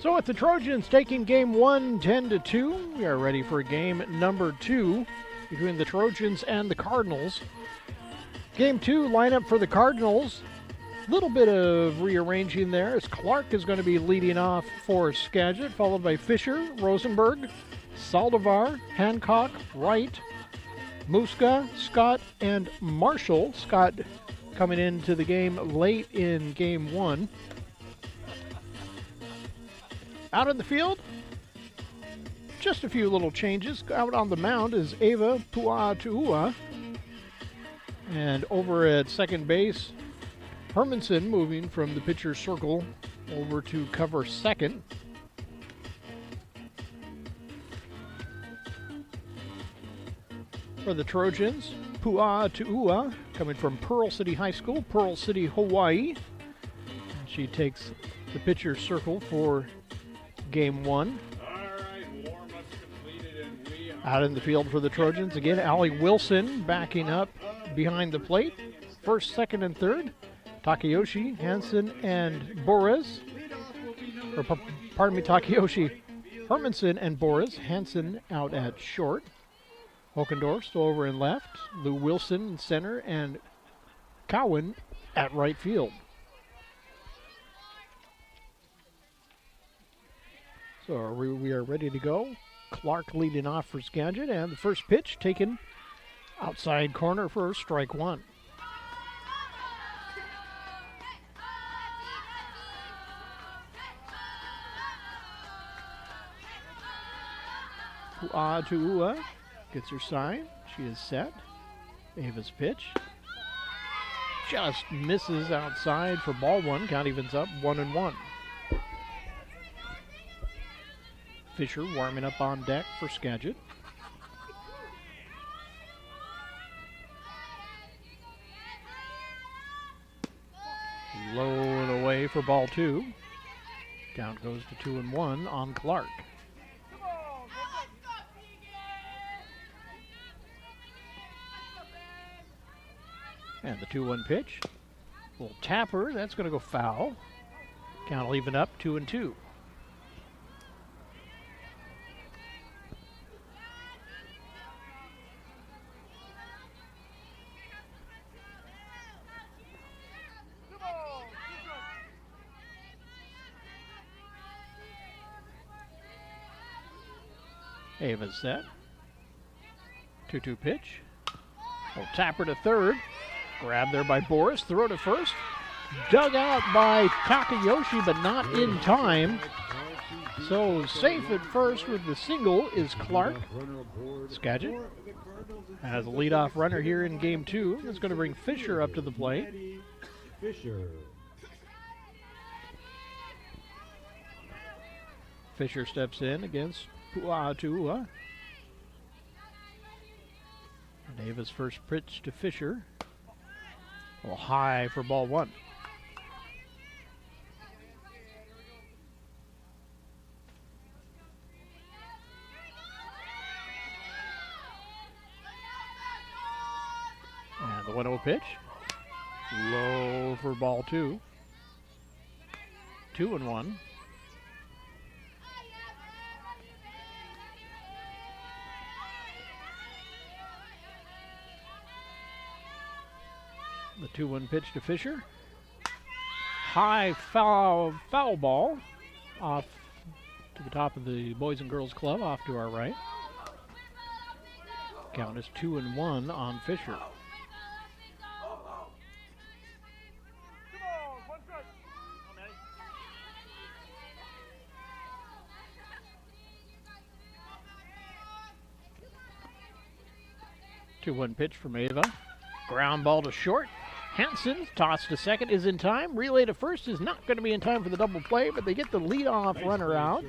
So with the Trojans taking game one 10-2, we are ready for game number 2 between the Trojans and the Cardinals. Game 2 lineup for the Cardinals. Little bit of rearranging there as Clark is going to be leading off for Skagit, followed by Fisher, Rosenberg, Saldivar, Hancock, Wright, Muska, Scott, and Marshall. Scott coming into the game late in game 1. Out in the field, just a few little changes. Out on the mound is Ava Pua'atu'ua. And over at second base, Hermanson moving from the pitcher's circle over to cover second. For the Trojans, Pua'atu'ua coming from Pearl City High School, Pearl City, Hawaii. And she takes the pitcher's circle for game 1. Out in the field for the Trojans, again, Allie Wilson backing up behind the plate. First, second, and third. Takayoshi, Hansen, and Boris. Takayoshi, Hermanson, and Boris. Hansen out at short. Hockendorf still over in left. Lou Wilson in center, and Cowan at right field. So we are ready to go. Clark leading off for Skagit, and the first pitch taken outside corner for strike 1. Pua'atu'ua gets her sign. She is set. Ava's pitch just misses outside for ball 1. Count evens up 1-1. Fisher warming up on deck for Skagit. Low and away for ball 2. Count goes to 2-1 on Clark. And the 2-1 pitch. Little tapper, that's going to go foul. Count will even up 2-2. Ava's set. 2-2 pitch. Well, tapper to third. Grab there by Boris. Throw to first. Dug out by Takayoshi, but not in time. So safe at first with the single is Clark. Skagit has a leadoff runner here in game 2. That's going to bring Fisher up to the plate. Fisher steps in against Pua'atu'ua. Ava's first pitch to Fisher. A little high for ball 1. And the 1-0 pitch. Low for ball 2. 2-1. The 2-1 pitch to Fisher. High foul ball off to the top of the Boys and Girls Club, off to our right. Count is 2-1 on Fisher. Two-one pitch from Ava. Ground ball to short. Hansen, toss to second, is in time. Relay to first is not going to be in time for the double play, but they get the leadoff runner out.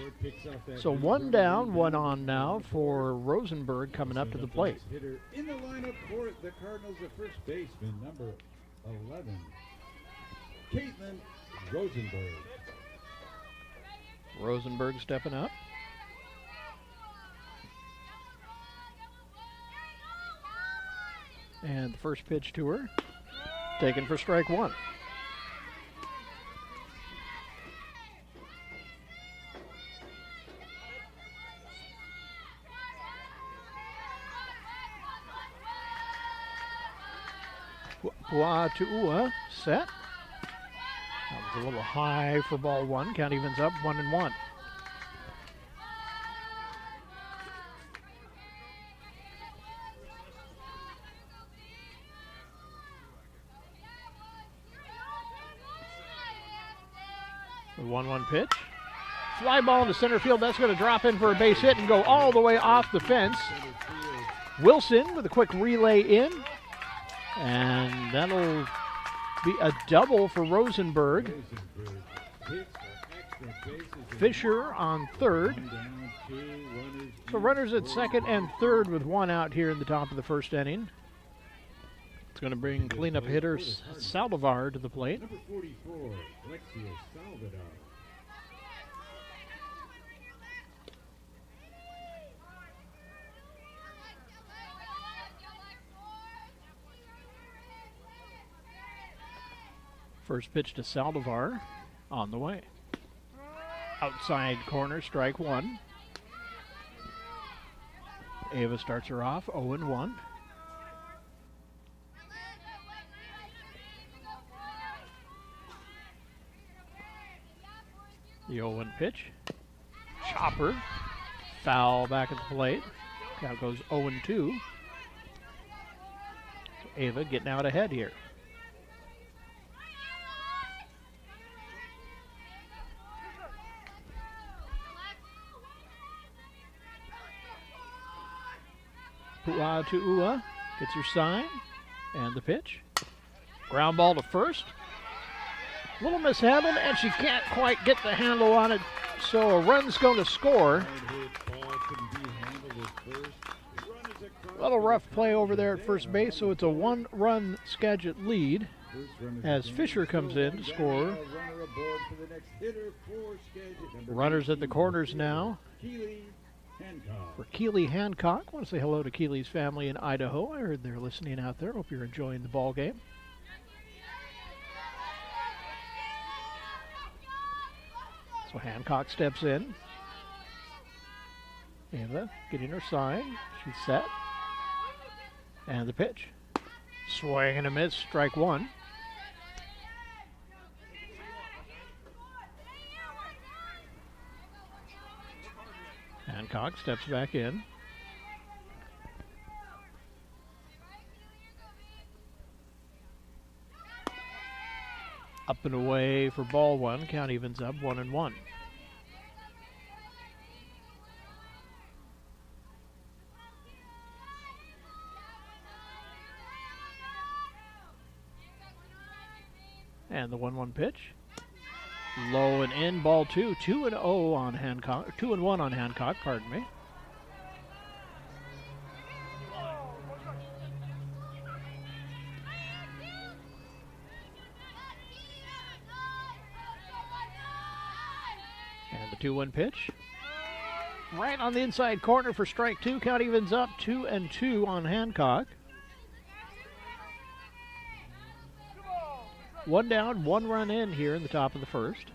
So 1 down, 1 on now for Rosenberg coming up to the plate. In the lineup for the Cardinals, the first baseman, number 11, Caitlin Rosenberg. Rosenberg stepping up. And the first pitch to her, taken for strike 1. Pua'atu'ua set. That was a little high for ball one. Count evens up 1-1. The 1-1 pitch. Fly ball into center field. That's going to drop in for a base hit and go all the way off the fence. Wilson with a quick relay in. And that'll be a double for Rosenberg. Fisher on third. So runners at second and third with one out here in the top of the first inning. It's going to bring cleanup hitter Saldivar to the plate. Number 44, Alexia Salvador. First pitch to Saldivar on the way. Outside corner, strike one. Ava starts her off 0-1. The 0-1 pitch. Chopper. Foul back at the plate. Count goes 0-2. So Ava getting out ahead here. Pua'atu'ua gets her sign. And the pitch. Ground ball to first. Little mishandling, and she can't quite get the handle on it, so a run's going to score. A little rough play over there at first base, so it's a one-run Skagit lead as Fisher comes in to score. Runners at the corners now for Keeley Hancock. I want to say hello to Keeley's family in Idaho. I heard they're listening out there. Hope you're enjoying the ball game. So Hancock steps in. Ava getting her sign. She's set. And the pitch. Swing and a miss, strike one. Hancock steps back in. Up and away for ball one. Count evens up 1-1. And the 1-1 pitch. Low and in, ball two. 2-0 on Hancock. 2-1 on Hancock, pardon me. And the 2-1 pitch. Right on the inside corner for strike two. Count evens up 2-2 on Hancock. One down, one run in here in the top of the first.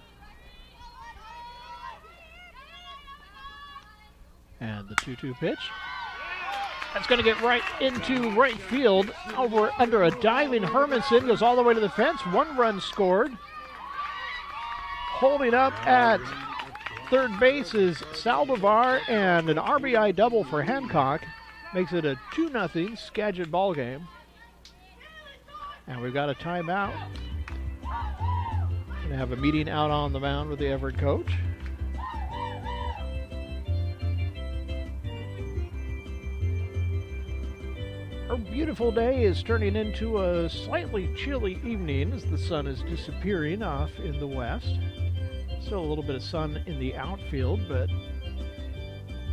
And the 2-2 pitch. That's going to get right into right field over under a diving Hermanson. Goes all the way to the fence. One run scored. Holding up at third base is Saldivar, and an RBI double for Hancock makes it a 2-0 Skagit ball game. And we've got a timeout. Going to have a meeting out on the mound with the Everett coach. Our beautiful day is turning into a slightly chilly evening as the sun is disappearing off in the west. Still a little bit of sun in the outfield, but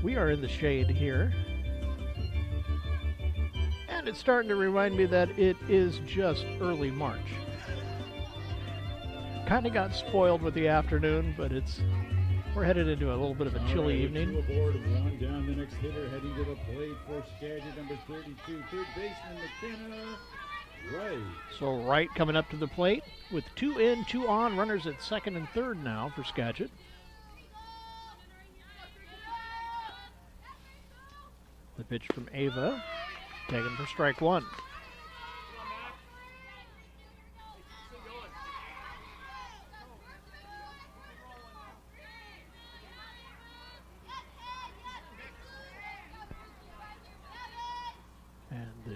we are in the shade here. And it's starting to remind me that it is just early March. Kind of got spoiled with the afternoon, but we're headed into a little bit of a chilly evening. Two aboard, one down. The next hitter heading to the plate for Skagit, number 32, third baseman McKenna Wright. So Wright coming up to the plate with 2 in, 2 on, runners at second and third now for Skagit. The pitch from Ava, taken for strike one. And the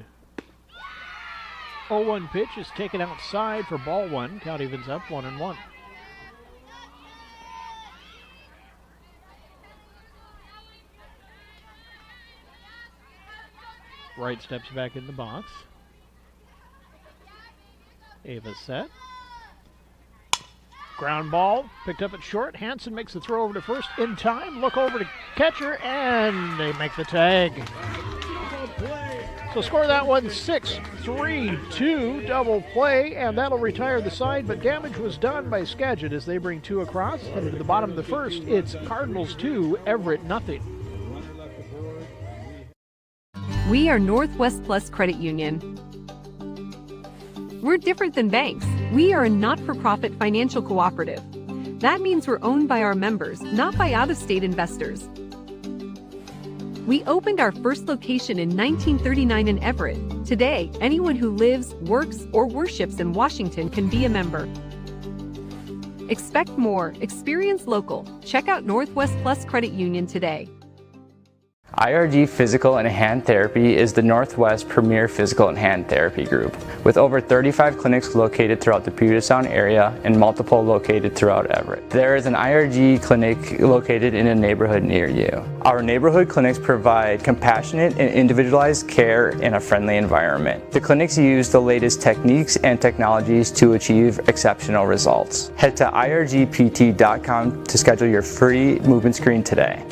0-1 pitch is taken outside for ball one. Count evens up 1-1. Wright steps back in the box. Ava set. Ground ball, picked up at short. Hansen makes the throw over to first in time. Look over to catcher, and they make the tag. So score that one 6-3-2, double play, and that'll retire the side, but damage was done by Skagit as they bring two across. Headed to the bottom of the first, it's Cardinals 2, Everett nothing. We are Northwest Plus Credit Union. We're different than banks. We are a not-for-profit financial cooperative. That means we're owned by our members, not by out-of-state investors. We opened our first location in 1939 in Everett. Today, anyone who lives, works, or worships in Washington can be a member. Expect more. Experience local. Check out Northwest Plus Credit Union today. IRG Physical and Hand Therapy is the Northwest premier physical and hand therapy group, with over 35 clinics located throughout the Puget Sound area and multiple located throughout Everett. There is an IRG clinic located in a neighborhood near you. Our neighborhood clinics provide compassionate and individualized care in a friendly environment. The clinics use the latest techniques and technologies to achieve exceptional results. Head to irgpt.com to schedule your free movement screen today.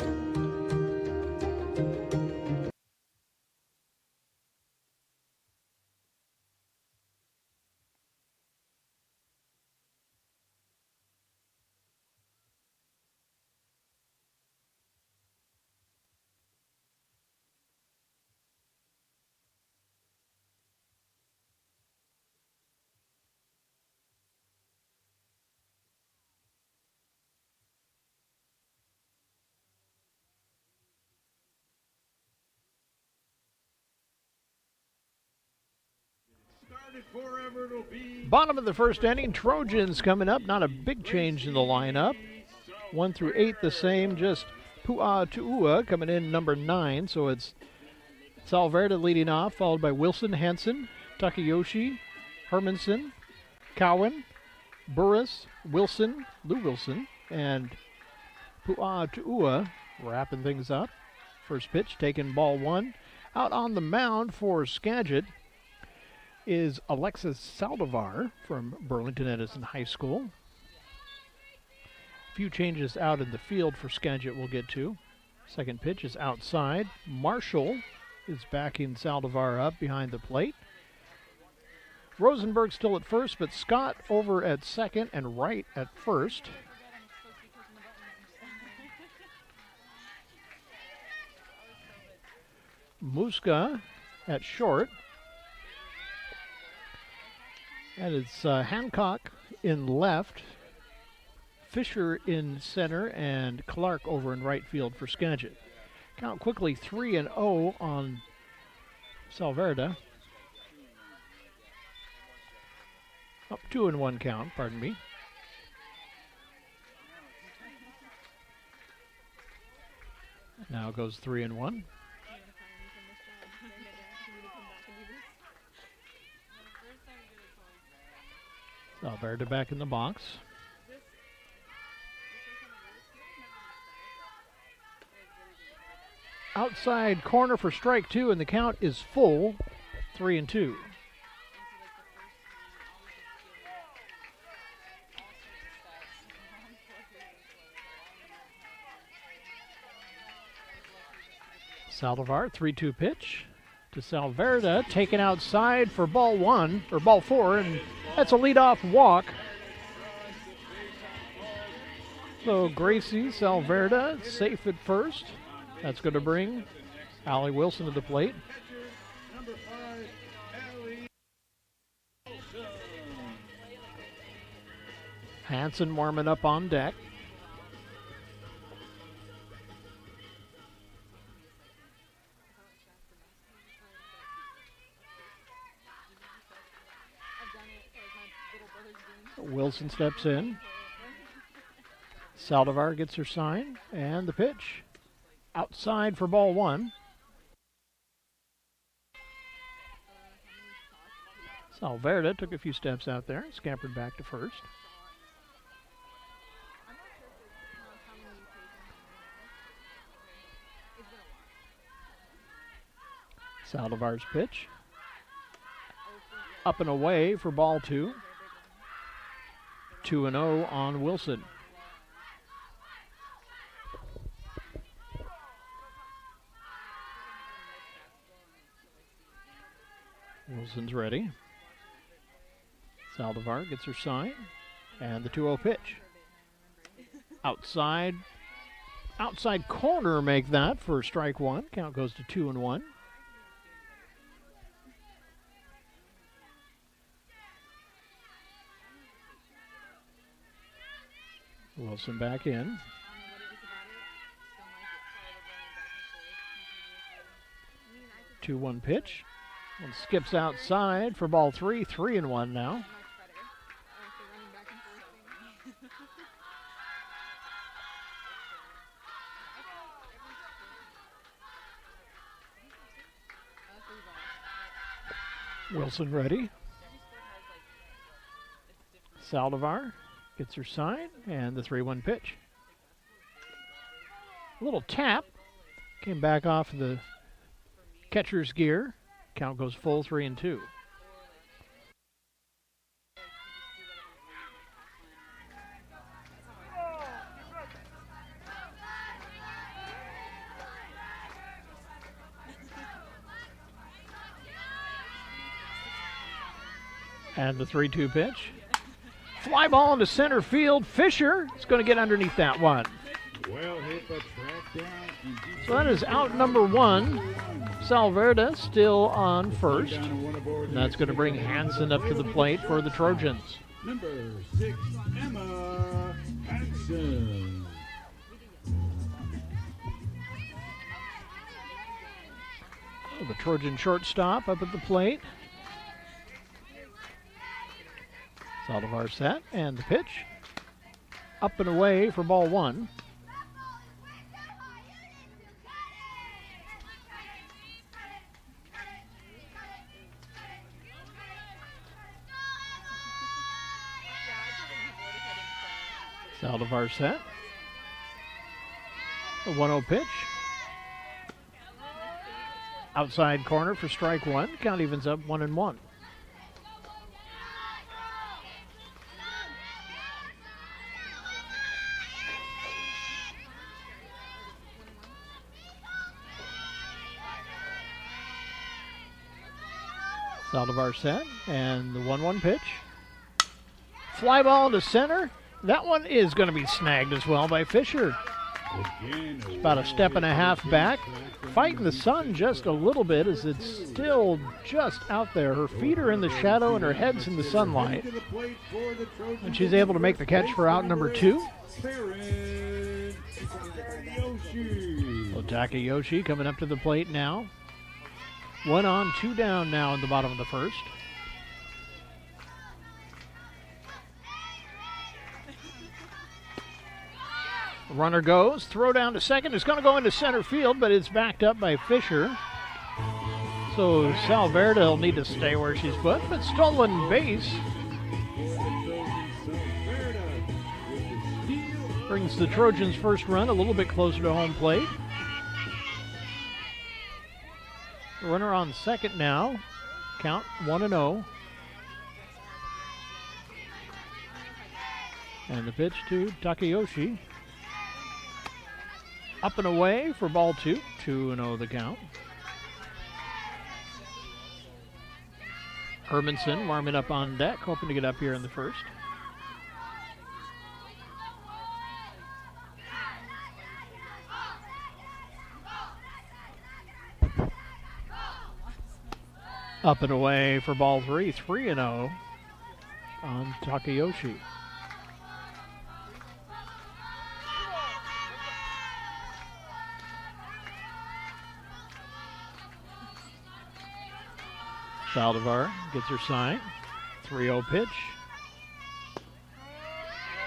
Bottom of the first inning, Trojans coming up. Not a big change in the lineup. 1 through 8 the same, just Pu'a Tu'ua coming in number 9. So it's Salverda leading off, followed by Wilson, Hansen, Takayoshi, Hermanson, Cowan, Burris, Wilson, Lou Wilson, and Pu'a Tu'ua wrapping things up. First pitch taken, ball one. Out on the mound for Skagit is Alexis Saldivar from Burlington Edison High School. A few changes out in the field for Skagit we'll get to. Second pitch is outside. Marshall is backing Saldivar up behind the plate. Rosenberg still at first, but Scott over at second and Wright at first. Muska at short. And it's Hancock in left, Fisher in center, and Clark over in right field for Skagit. Count quickly 3-0 on Salverda. Up 2-1 count, pardon me. Now goes 3-1. Salverda back in the box. Outside corner for strike two, and the count is full, 3-2. Saldivar, 3-2 pitch to Salverda, taken outside for ball one, or ball four, and that's a leadoff walk. So Gracie Salverda safe at first. That's going to bring Allie Wilson to the plate. Hansen warming up on deck. Wilson steps in. Saldivar gets her sign, and the pitch outside for ball one. Salverda took a few steps out there and scampered back to first. Saldivar's pitch. Up and away for ball 2. 2-0 on Wilson. Wilson's ready. Saldivar gets her sign. And the 2-0 pitch. Outside corner make that for strike 1. Count goes to 2-1. Wilson back in. 2-1 pitch. And skips outside for ball 3. 3-1 now. Wilson ready. Saldivar gets her sign, and the 3-1 pitch. A little tap. Came back off the catcher's gear. Count goes full 3-2. And the 3-2 pitch. Fly ball into center field. Fisher is going to get underneath that one. Well hit, but tracked down. So that is out number 1. Salverda still on first. And that's going to bring Hansen up to the plate for the Trojans. Number 6, Emma Hansen. The Trojan shortstop up at the plate. Saldivar set, and the pitch. Up and away for ball 1. Saldivar set. A 1-0 pitch. Outside corner for strike 1. Count evens up 1-1. Saldivar set, and the 1-1 pitch. Fly ball to center. That one is going to be snagged as well by Fisher. It's about a step and a half back. Fighting the sun just a little bit as it's still just out there. Her feet are in the shadow and her head's in the sunlight. And she's able to make the catch for out number 2. Takayoshi coming up to the plate now. 1 on, 2 down now in the bottom of the first. Runner goes, throw down to second. It's going to go into center field, but it's backed up by Fisher. So Salverda will need to stay where she's put, but stolen base. Brings the Trojans' first run a little bit closer to home plate. Runner on second now. Count 1-0. And the pitch to Takayoshi. Up and away for ball 2. 2-0 the count. Hermanson warming up on deck, hoping to get up here in the first. Up and away for ball 3. 3-0 on Takayoshi. Saldivar gets her sign. 3-0 pitch.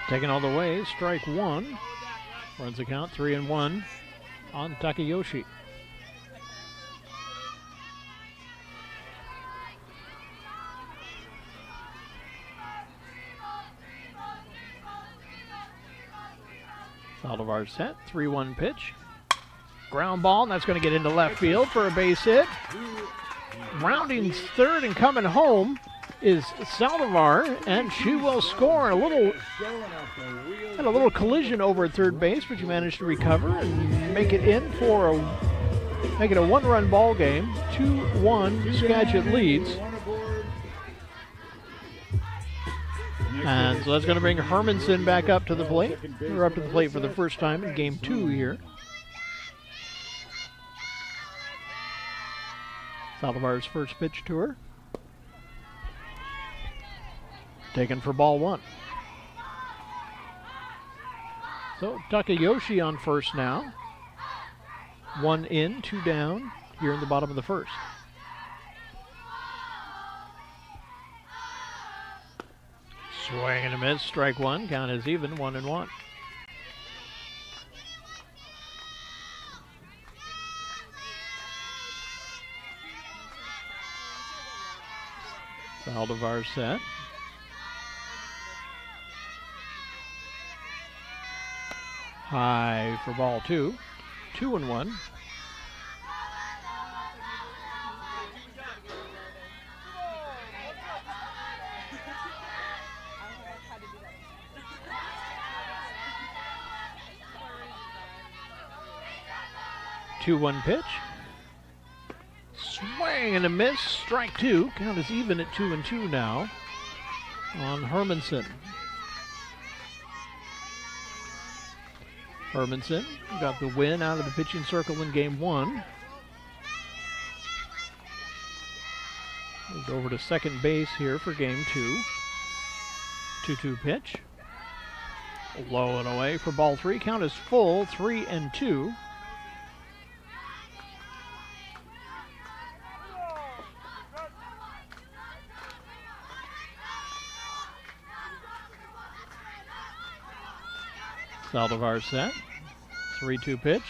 Taken all the way, strike 1. Runs the count 3-1 on Takayoshi. Saldivar set, 3-1 pitch. Ground ball, and that's going to get into left field for a base hit. Rounding third and coming home is Saldivar, and she will score. Had a little collision over at third base, but she managed to recover and make it in for make it a one-run ball game. 2-1, Skagit leads. And so that's going to bring Hermanson back up to the plate. We're up to the plate for the first time in game 2 here. Saldivar's first pitch to her. Taken for ball 1. So Takayoshi on first now. 1 in, 2 down here in the bottom of the first. Swing and a miss, strike 1. Count is even, 1-1. Saldivar set. High for ball 2. 2-1. Two-one pitch. Swing and a miss. Strike 2. Count is even at 2-2 now on Hermanson. Hermanson got the win out of the pitching circle in game 1. Moved over to second base here for game 2. 2-2 pitch. Low and away for ball 3. Count is full, 3-2. Saldivar set. 3-2 pitch.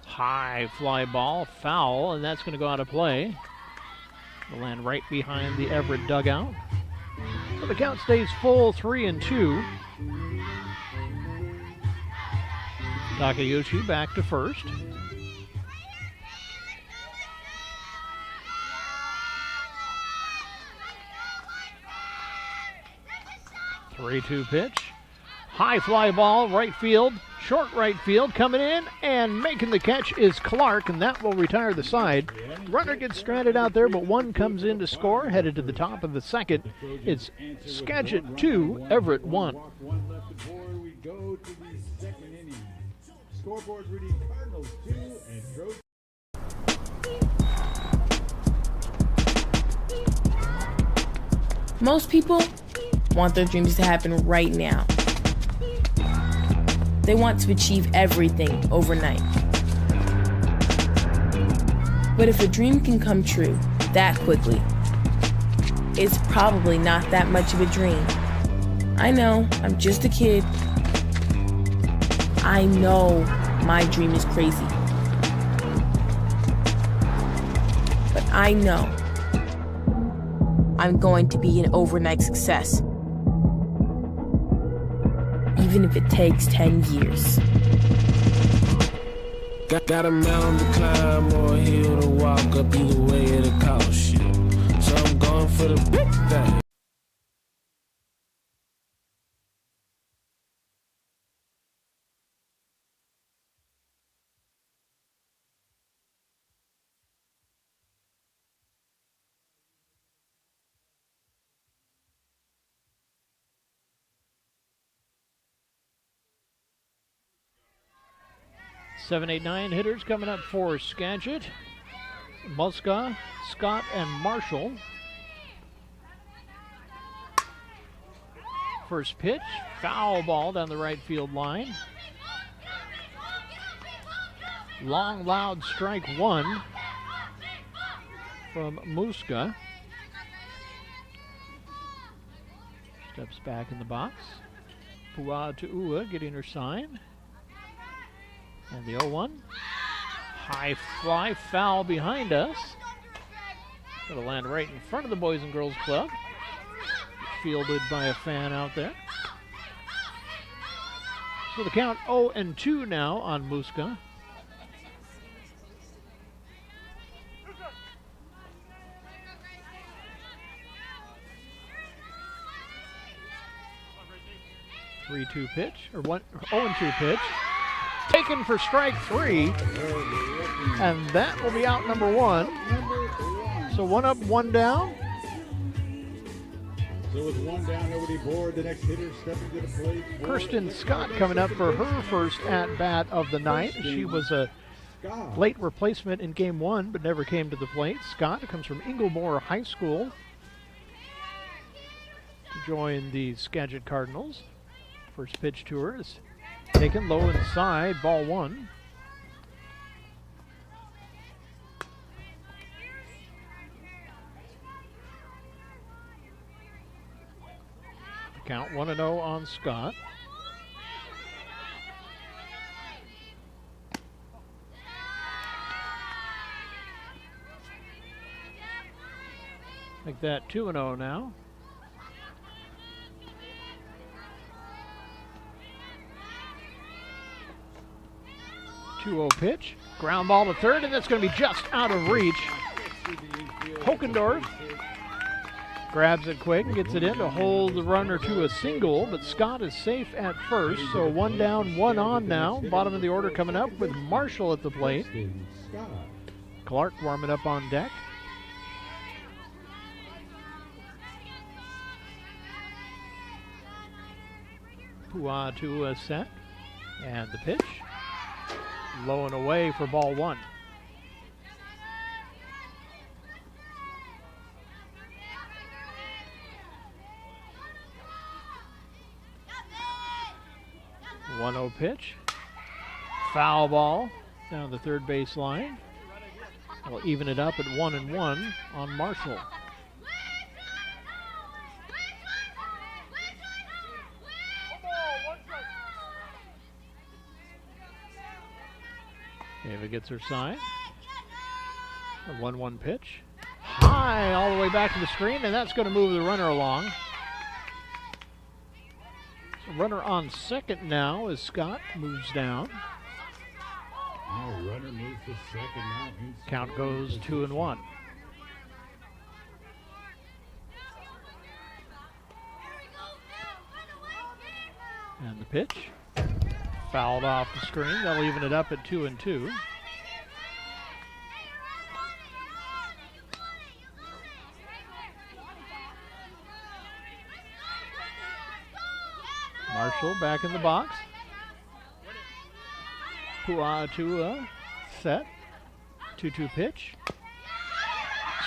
High fly ball, foul, and that's going to go out of play. It'll land right behind the Everett dugout. So the count stays full, 3-2. Takayoshi back to first. Three-two pitch. High fly ball, right field, short right field, coming in and making the catch is Clark, and that will retire the side. Runner gets stranded out there, but one comes in to score, headed to the top of the second. It's Skagit 2, Everett 1. One left to board. We go to the second inning. Scoreboard reading Cardinals 2 and Trojans. Most people want their dreams to happen right now. They want to achieve everything overnight. But if a dream can come true that quickly, it's probably not that much of a dream. I know, I'm just a kid. I know my dream is crazy. But I know I'm going to be an overnight success. Even if it takes 10 years. Got a mountain to climb or a hill to walk up, either way it'll cost you. So I'm going for the big thing. Seven, 8, 9 hitters coming up for Skagit. Muska, Scott, and Marshall. First pitch, foul ball down the right field line. Long, loud strike 1 from Muska. Steps back in the box. Pua Tu'ua getting her sign. And the 0-1. High fly, foul behind us. Going to land right in front of the Boys and Girls Club. Fielded by a fan out there. So the count 0-2 now on Muska. Three-two pitch, or 0-2 pitch. Taken for strike 3, and that will be out number 1. So 1 up, 1 down. So with 1 down, nobody bored. The next hitter stepping to the plate. Kirsten Scott coming up for her first at-bat of the night. She was a late replacement in game 1, but never came to the plate. Scott comes from Inglemore High School to join the Skagit Cardinals. First pitch to her is taken low inside, ball 1. Count 1-0 on Scott. Make that 2-0 now. Two-0 pitch. Ground ball to third, and that's going to be just out of reach. Hokendorf grabs it quick and gets it in to hold the runner to a single, but Scott is safe at first, so 1 down, 1 on now. Bottom of the order coming up with Marshall at the plate. Clark warming up on deck. Puatua set, and the pitch. Low and away for ball 1. One-0 pitch. Foul ball down the third base line. We'll even it up at 1-1 on Marshall. Ava gets her sign. A 1-1 pitch. High all the way back to the screen, and that's going to move the runner along. So runner on second now as Scott moves down. Runner moves to second now. Count goes 2-1. And the pitch. Fouled off the screen. That'll even it up at 2-2. Marshall back in the box. Puatua set. 2-2 pitch.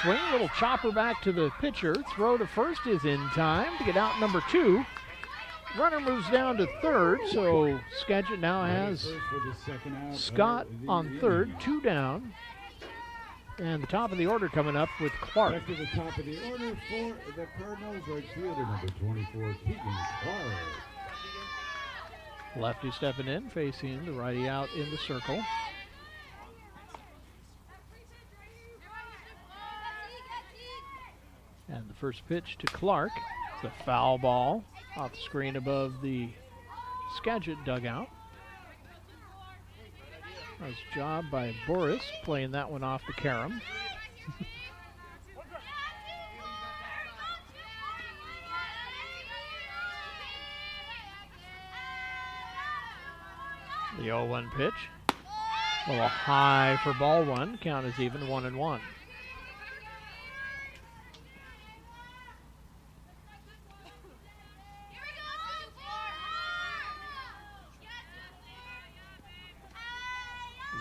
Swing, little chopper back to the pitcher. Throw to first is in time to get out number 2. Runner moves down to third, so Skagit now has Scott on third, 2 down. And the top of the order coming up with Clark. Back to the top of the order for the Cardinals, right fielder number 24, Keegan Clark. Lefty stepping in, facing the righty out in the circle. And the first pitch to Clark. It's a foul ball off the screen above the Skagit dugout. Nice job by Boris playing that one off the carom. The 0-1 pitch. A little high for ball 1. Count is even, 1-1.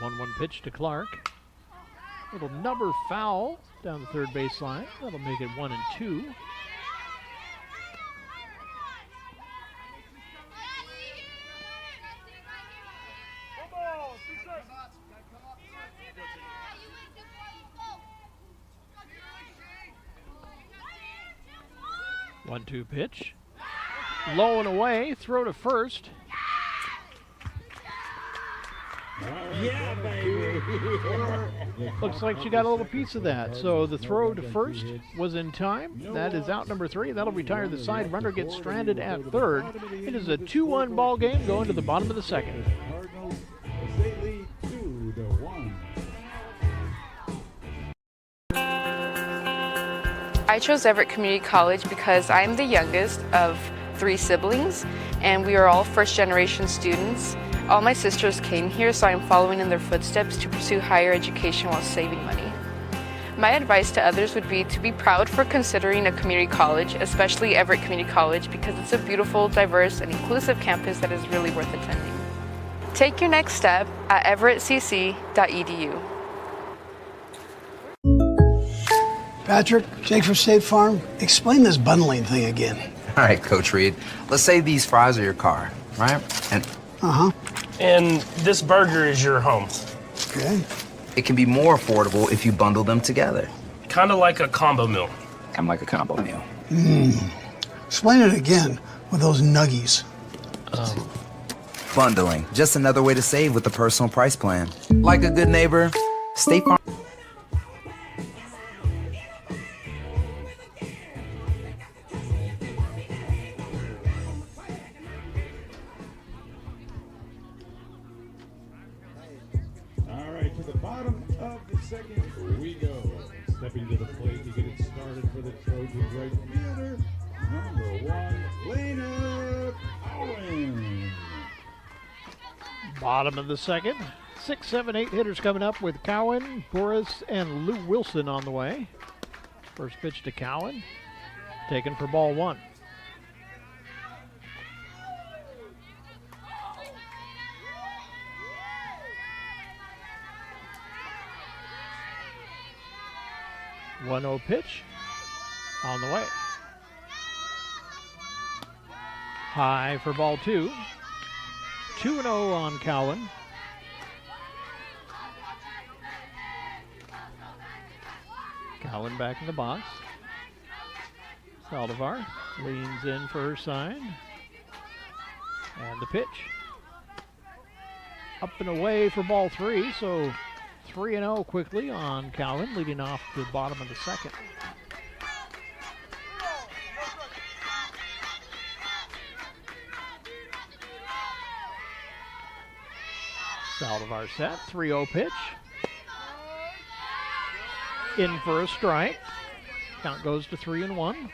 One pitch to Clark. Little number foul down the third baseline. That'll make it 1-2. One-two pitch. Low and away. Throw to first. Yeah, baby. Looks like she got a little piece of that. So the throw to first was in time. That is out number 3. That'll retire the side. Runner gets stranded at third. It is a 2-1 ball game going to the bottom of the second. Cardinals, they lead 2-1. I chose Everett Community College because I'm the youngest of 3 siblings, and we are all first-generation students. All my sisters came here, so I'm following in their footsteps to pursue higher education while saving money. My advice to others would be to be proud for considering a community college, especially Everett Community College, because it's a beautiful, diverse, and inclusive campus that is really worth attending. Take your next step at everettcc.edu. Patrick, Jake from State Farm, explain this bundling thing again. All right, Coach Reed. Let's say these fries are your car, right? And this burger is your home. Okay. It can be more affordable if you bundle them together. Kind of like a combo meal. I'm like a combo meal. Explain it again with those nuggies. Bundling, just another way to save with a personal price plan. Like a good neighbor, State Farm. To the bottom of the second we go. Stepping to the plate to get it started for the Trojans right fielder, number 1, Lena Owen. Bottom of the second. 6, 7, 8 hitters coming up with Cowan, Boris, and Lou Wilson on the way. First pitch to Cowan. Taken for ball 1. One-0 pitch on the way. High for ball 2. 2-0 on Cowan. Cowan back in the box. Saldivar leans in for her side. And the pitch. Up and away for ball 3, so 3-0 quickly on Cowan, leading off the bottom of the second. Saldivar set, 3-0 pitch. In for a strike. Count goes to 3-1.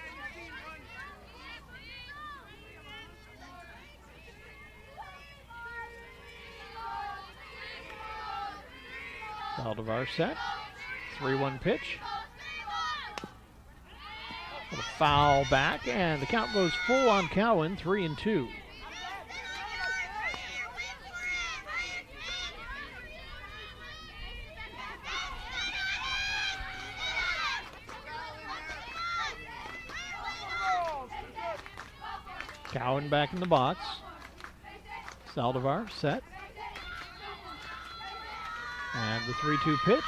Saldivar set, 3-1 pitch. A foul back, and the count goes full on Cowan, 3-2. Cowan back in the box. Saldivar set. And the 3-2 pitch.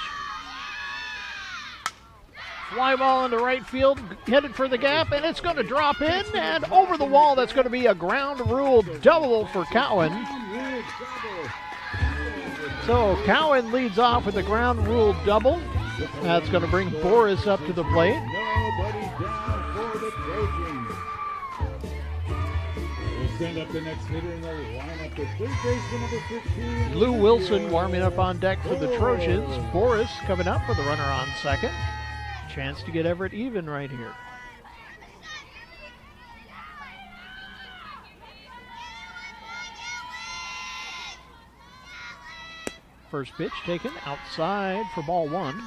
Fly ball into right field, headed for the gap, and it's going to drop in and over the wall. That's going to be a ground rule double for Cowan. So Cowan leads off with a ground rule double. That's going to bring Boris up to the plate. Nobody down for the Trojans. We'll send up the next hitter in the lineup, the third baseman number 15. Lou Wilson warming up on deck for the Trojans. Boris coming up for the runner on second. Chance to get Everett even right here. First pitch taken outside for ball 1.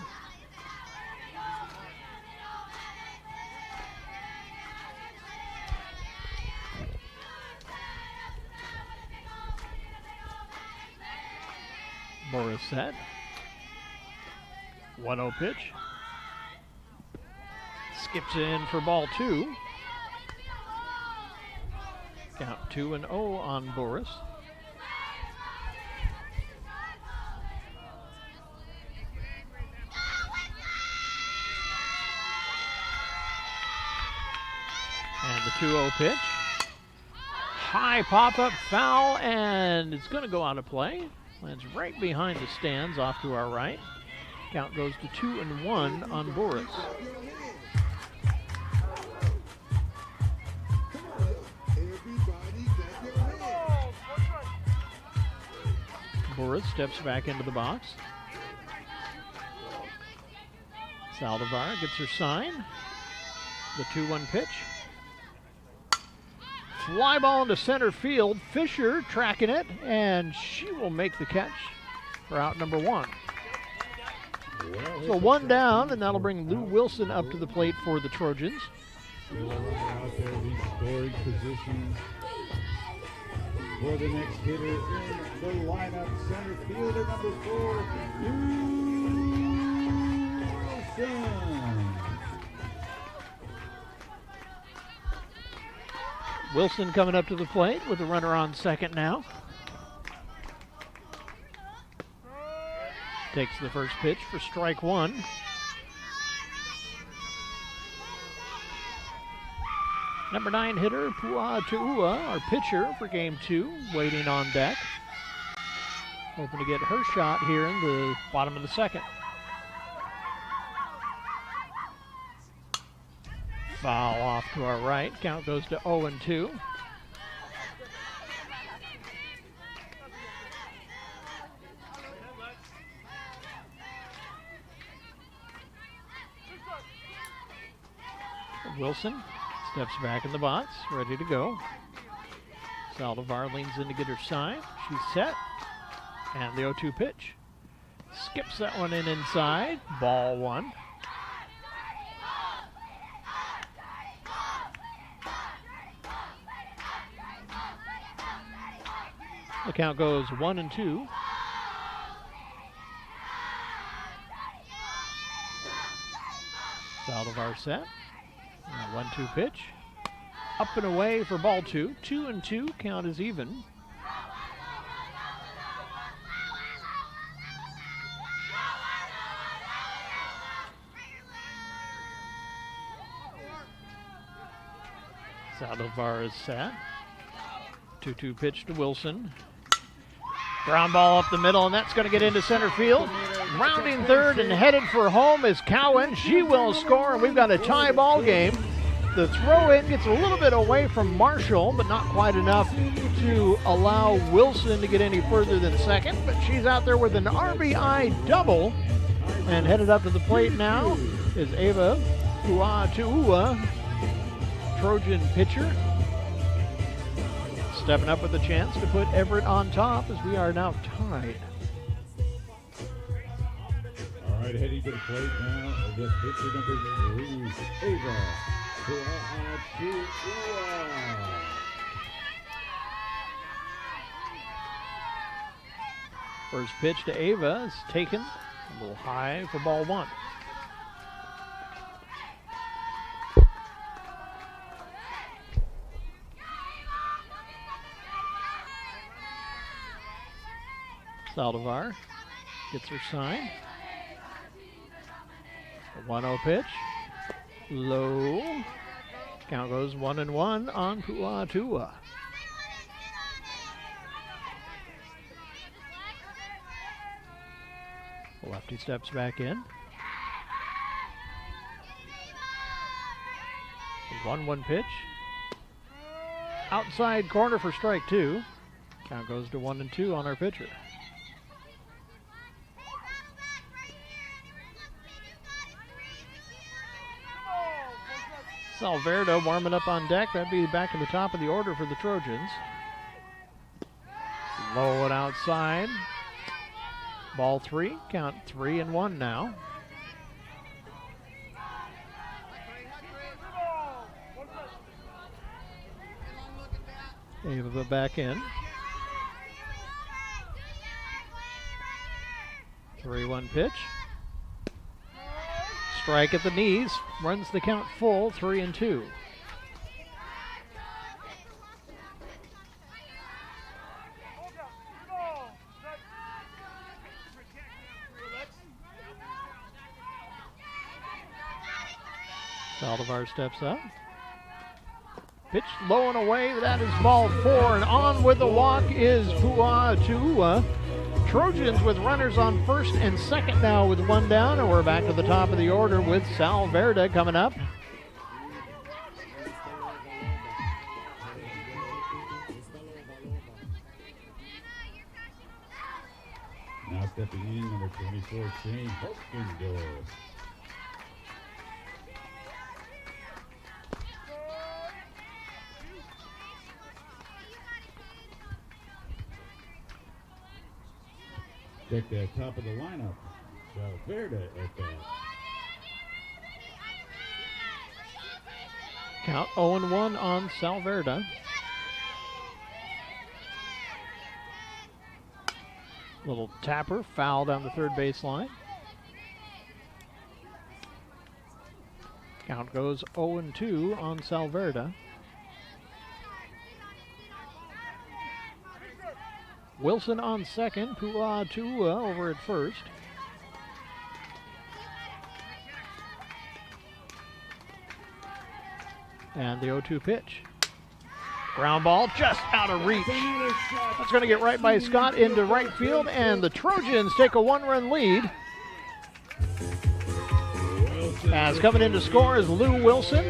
Boris set. 1-0 pitch. Skips in for ball 2. Count 2-0 on Boris. And the 2-0 pitch. High pop-up foul, and it's going to go out of play. Lands right behind the stands off to our right. Count goes to 2-1 on Boris. Boris steps back into the box. Saldivar gets her sign. The 2-1 pitch. Fly ball into center field. Fisher tracking it, and she will make the catch for out number 1. So 1 down, and that'll bring Lou Wilson up to the plate for the Trojans. Still out there, these scoring positions for the next hitter in the lineup. Center fielder number 4, Lou Wilson. Wilson coming up to the plate with a runner on second now. Takes the first pitch for strike 1. Number 9 hitter, Pua Tuua, our pitcher for game 2, waiting on deck. Hoping to get her shot here in the bottom of the second. Foul off to our right. Count goes to 0-2. Wilson steps back in the box, ready to go. Saldivar leans in to get her sign. She's set. And the 0-2 pitch. Skips that one in inside. Ball 1. The count goes 1-2. Saldivar set. 1-2 pitch. Up and away for ball 2. 2-2. Count is even. Saldivar is set. 2-2 pitch to Wilson. Ground ball up the middle, and that's going to get into center field. Rounding third and headed for home is Cowan. She will score, and we've got a tie ball game. The throw-in gets a little bit away from Marshall, but not quite enough to allow Wilson to get any further than second. But she's out there with an RBI double. And headed up to the plate now is Ava Pua'atua, Trojan pitcher. Stepping up with a chance to put Everett on top as we are now tied. All right, heading to the plate now, the pitcher number 3, Ava Pua'atua. First pitch to Ava is taken a little high for ball 1. Saldivar gets her sign. A 1-0 pitch. Low. Count goes 1-1 on Pua'atua. The lefty steps back in. A 1-1 pitch. Outside corner for strike 2. Count goes to 1-2 on our pitcher. Salverdo warming up on deck. That'd be back in the top of the order for the Trojans. Low and outside. Ball 3. Count 3-1 now. Ava back in. 3-1 pitch. Strike at the knees, runs the count full, 3-2. Saldivar steps up. Pitch low and away, that is ball 4, and on with the walk is Pua'atua. Trojans with runners on first and second now with one down, and we're back to the top of the order with Sal Verde coming up. Now stepping in, number 24, Shane Hoskendorf. Check the top of the lineup. Valverde at that. Count 0-1 on Sal Verde. Little tapper, foul down the third baseline. Count goes 0-2 on Sal Verde. Wilson on second, Pu'atua over at first. And the 0-2 pitch. Ground ball just out of reach. That's going to get right by Scott into right field, and the Trojans take a one-run lead. As coming in to score is Lou Wilson.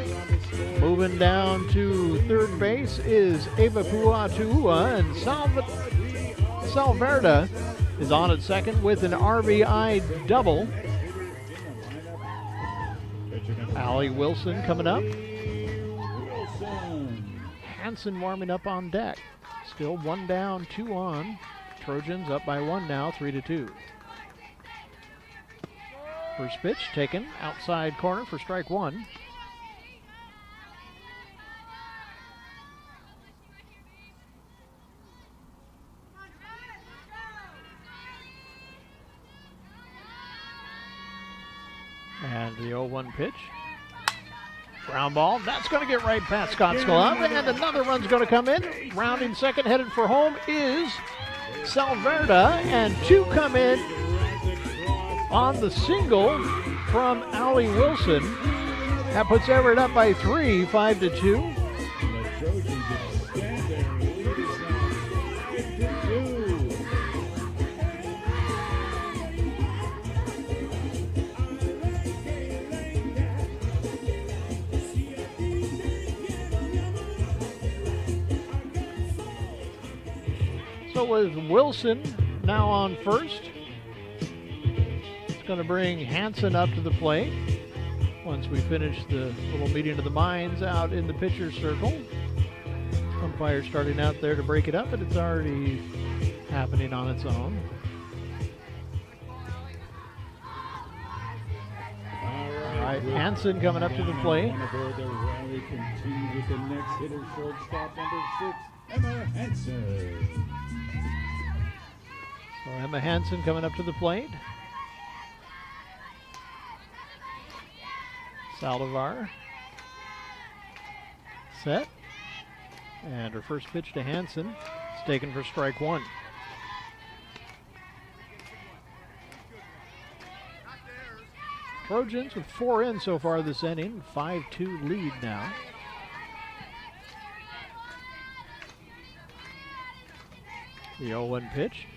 Moving down to third base is Ava Pu'atua, and Sal Verde is on at second with an RBI double. Allie Wilson coming up. Hansen warming up on deck. Still one down, two on. Trojans up by one now, 3-2. First pitch taken outside corner for strike one. And the 0-1 pitch. Ground ball. That's going to get right past Scott's glove, and another run's going to come in. Rounding second, headed for home is Sal Verde, and two come in on the single from Allie Wilson. That puts Everett up by 3, 5-2. So with Wilson now on first, it's going to bring Hansen up to the plate once we finish the little meeting of the minds out in the pitcher's circle. Umpire starting out there to break it up, but it's already happening on its own. All right, Hansen coming up to the plate. Continue with the next hitter, shortstop number 6, Emma Hansen. So Emma Hansen coming up to the plate. Saldivar set. And her first pitch to Hansen is taken for strike one. Trojans with 4 in so far this inning, 5-2 lead now. The 0-1 pitch.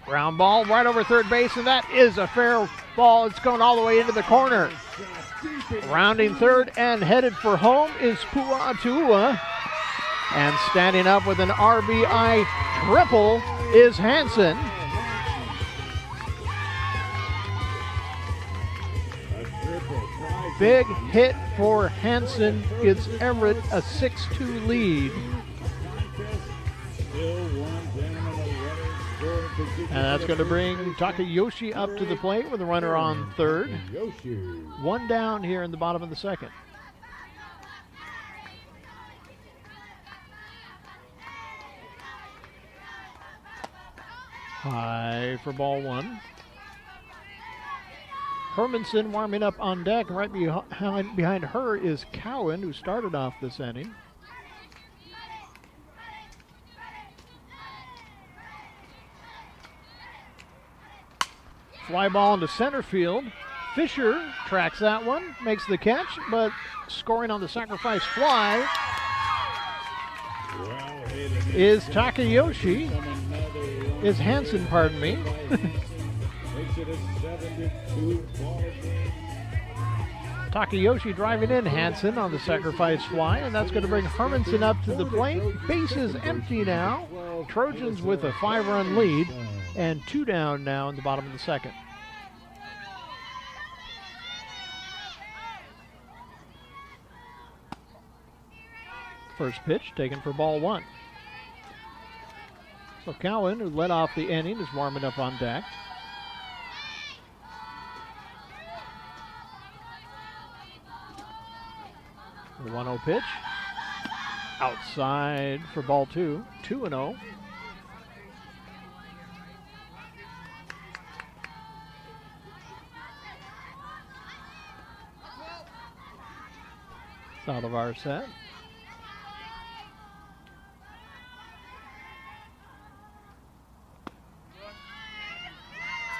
Ground ball right over third base, and that is a fair ball. It's going all the way into the corner. Rounding third and headed for home is Pu'atua. And standing up with an RBI triple is Hansen. Big hit for Hansen. Gives Everett a 6-2 lead. And that's going to bring Takayoshi up to the plate with a runner on third. One down here in the bottom of the second. High for ball one. Hermanson warming up on deck. Right behind her is Cowan, who started off this inning. Fly ball into center field. Fisher tracks that one, makes the catch, but scoring on the sacrifice fly is Takayoshi. Is Hansen, pardon me. Makes it a 7-2 ball game. Takayoshi driving in Hansen on the sacrifice fly, and that's going to bring Hermanson up to the plate. Bases empty now. Trojans with a 5-run lead, and 2 down now in the bottom of the second. First pitch taken for ball 1. So Cowan, who led off the inning, is warming up on deck. The 1-0 pitch. Outside for ball 2. 2-0. Saldivar set.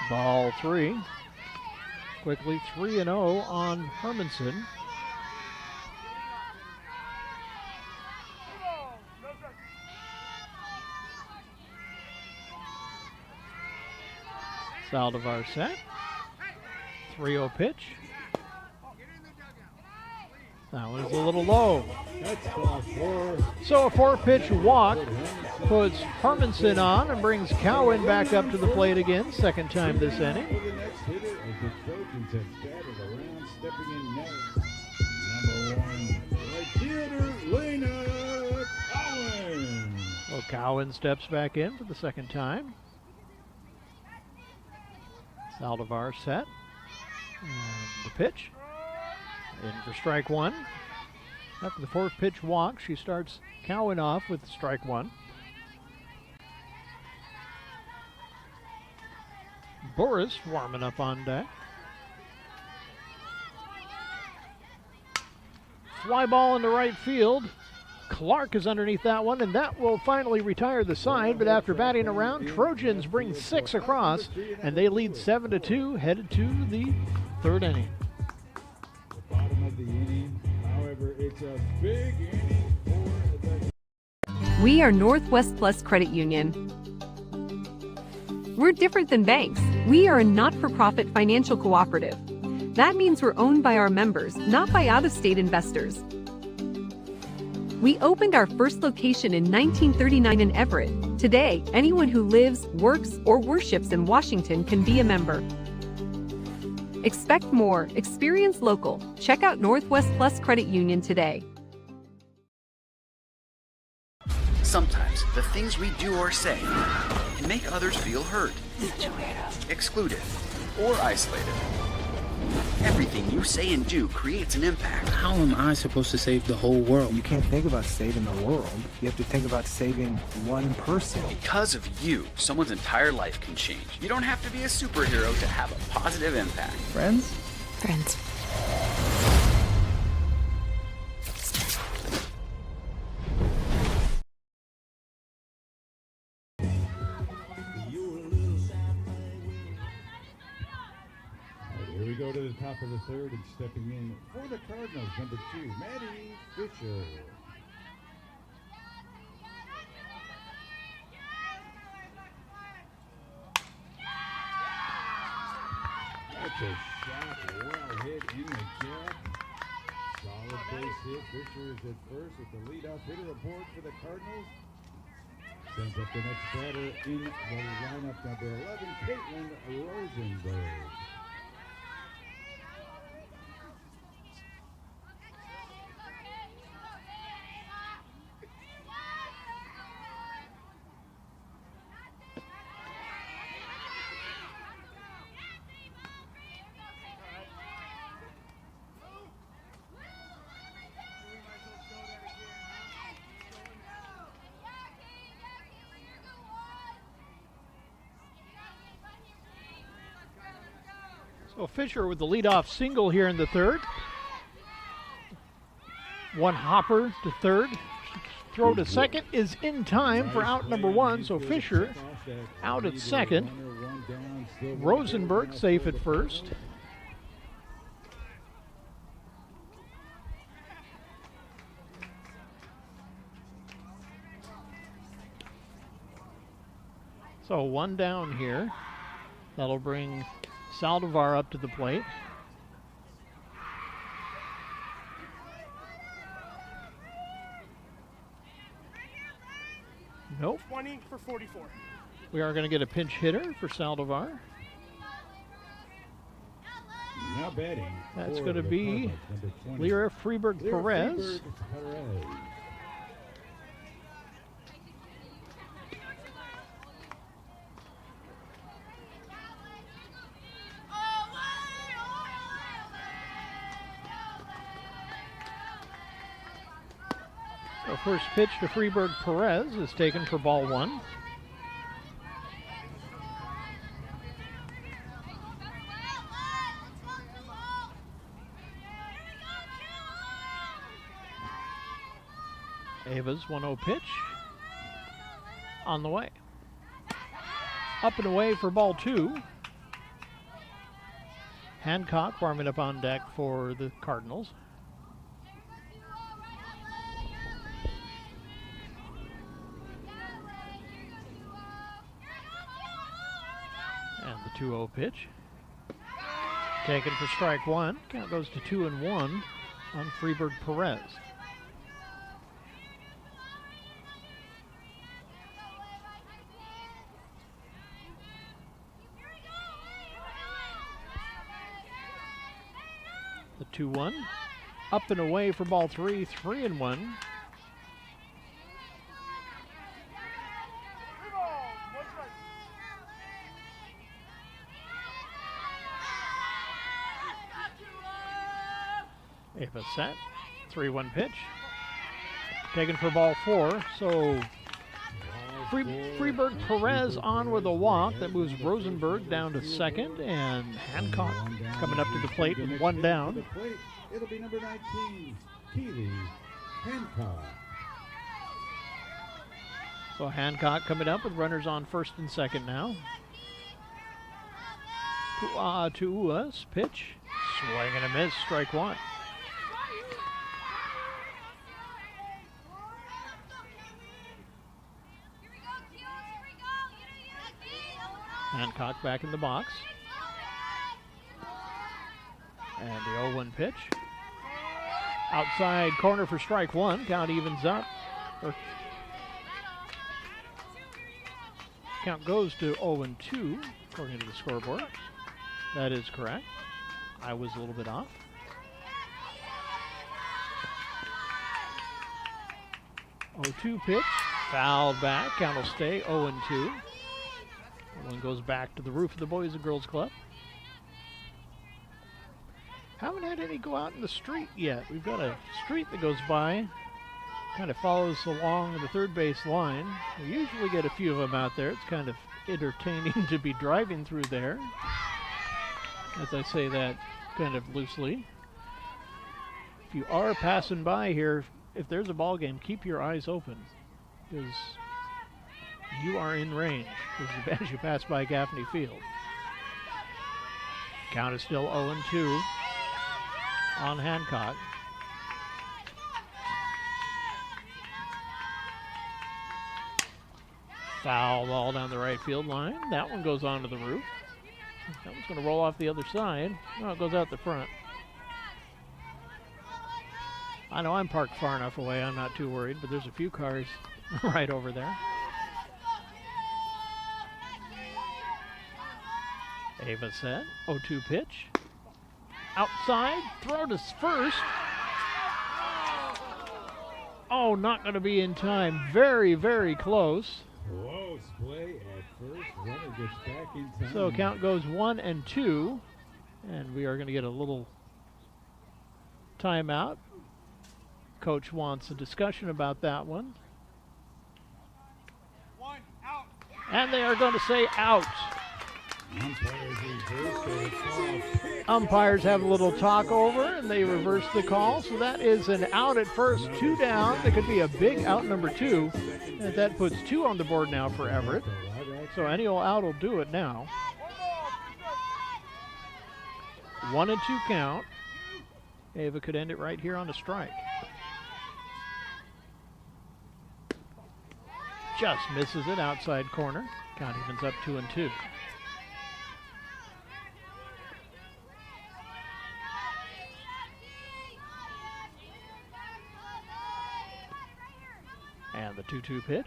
Ball 3. Quickly 3-0 on Hermanson. Saldivar set. 3-0 pitch. That one is a little low. So a 4-pitch walk puts Hermanson on and brings Cowan back up to the plate again. Second time this inning. For the next hitter as the Trojans have scattered around, stepping in next. Number 1, right fielder, Lena Cowan. Well, Cowan steps back in for the second time. Saldivar set. And the pitch. In for strike 1. After the 4th pitch walk, she starts Cowan off with strike 1. Boris warming up on deck. Fly ball into right field. Clark is underneath that one, and that will finally retire the side. But after batting around, Trojans bring 6 across, and they lead 7-2, headed to the 3rd inning. The bottom of the inning, however, it's a big inning for the... We are Northwest Plus Credit Union. We're different than banks. We are a not-for-profit financial cooperative. That means we're owned by our members, not by out-of-state investors. We opened our first location in 1939 in Everett. Today, anyone who lives, works, or worships in Washington can be a member. Expect more. Experience local. Check out Northwest Plus Credit Union today. Sometimes the things we do or say can make others feel hurt, excluded, or isolated. Everything you say and do creates an impact. How am I supposed to save the whole world? You can't think about saving the world. You have to think about saving one person. Because of you, someone's entire life can change. You don't have to be a superhero to have a positive impact. Friends? Friends. Here we go to the top of the 3rd, and stepping in for the Cardinals, number 2, Maddie Fisher. That's a shot, well hit in the gap. Solid base hit. Fisher is at first with the leadoff hitter aboard for the Cardinals. Sends up the next batter in the lineup, number 11, Caitlin Rosenberg. So Fisher with the leadoff single here in the 3rd. One hopper to 3rd. Throw to second is in time for out number 1. So Fisher out at second. Rosenberg safe at first. So 1 down here. That'll bring Saldivar up to the plate. Nope. 20 for 44. We are going to get a pinch hitter for Saldivar. Now batting. That's for going to the be Cardinals, number 20. Lyra Freeberg Lyra Perez. Freeberg Perez. So first pitch to Freeberg Perez is taken for ball 1. Ava's 1-0 pitch on the way. Up and away for ball 2. Hancock warming up on deck for the Cardinals. And the 2-0 pitch. Taken for strike 1. Count goes to 2-1 on Freeberg Perez. The 2-1. Up and away for ball 3, 3-1. Ava set. 3-1 pitch. Taken for ball 4. So Freeberg Perez on with a walk that moves Rosenberg down to second, and Hancock coming up to the plate with 1 down. It'll be number 19, Keely Hancock. So Hancock coming up with runners on first and second now. Tu'ua's pitch. Swing and a miss, strike 1. Hancock back in the box. And the 0-1 pitch. Outside corner for strike 1. Count evens up. Count goes to 0-2, according to the scoreboard. That is correct. I was a little bit off. Oh-2 pitch. Fouled back. Count will stay 0-2. One goes back to the roof of the Boys and Girls Club. Haven't had any go out in the street yet. We've got a street that goes by, kind of follows along the third base line. We usually get a few of them out there. It's kind of entertaining to be driving through there, as I say that kind of loosely. If you are passing by here, if there's a ball game, keep your eyes open, because you are in range as you pass by Gaffney Field. Count is still 0-2 on Hancock. Foul ball down the right field line. That one goes onto the roof. That one's going to roll off the other side. No, it goes out the front. I know I'm parked far enough away, I'm not too worried, but there's a few cars right over there. Ava set. 0-2 pitch. Outside. Throw to first. Oh, not going to be in time. Very, very close. Close play at first. Runner gets back in time. So count goes 1-2. And we are going to get a little timeout. Coach wants a discussion about that one. And they are going to say out. Umpires have a little talk over, and they reverse the call. So that is an out at first, 2 down. That could be a big out number 2. And that puts 2 on the board now for Everett. So any old out will do it now. 1-2 count. Ava could end it right here on a strike. Just misses it outside corner. Count evens up 2-2. And the 2-2 pitch.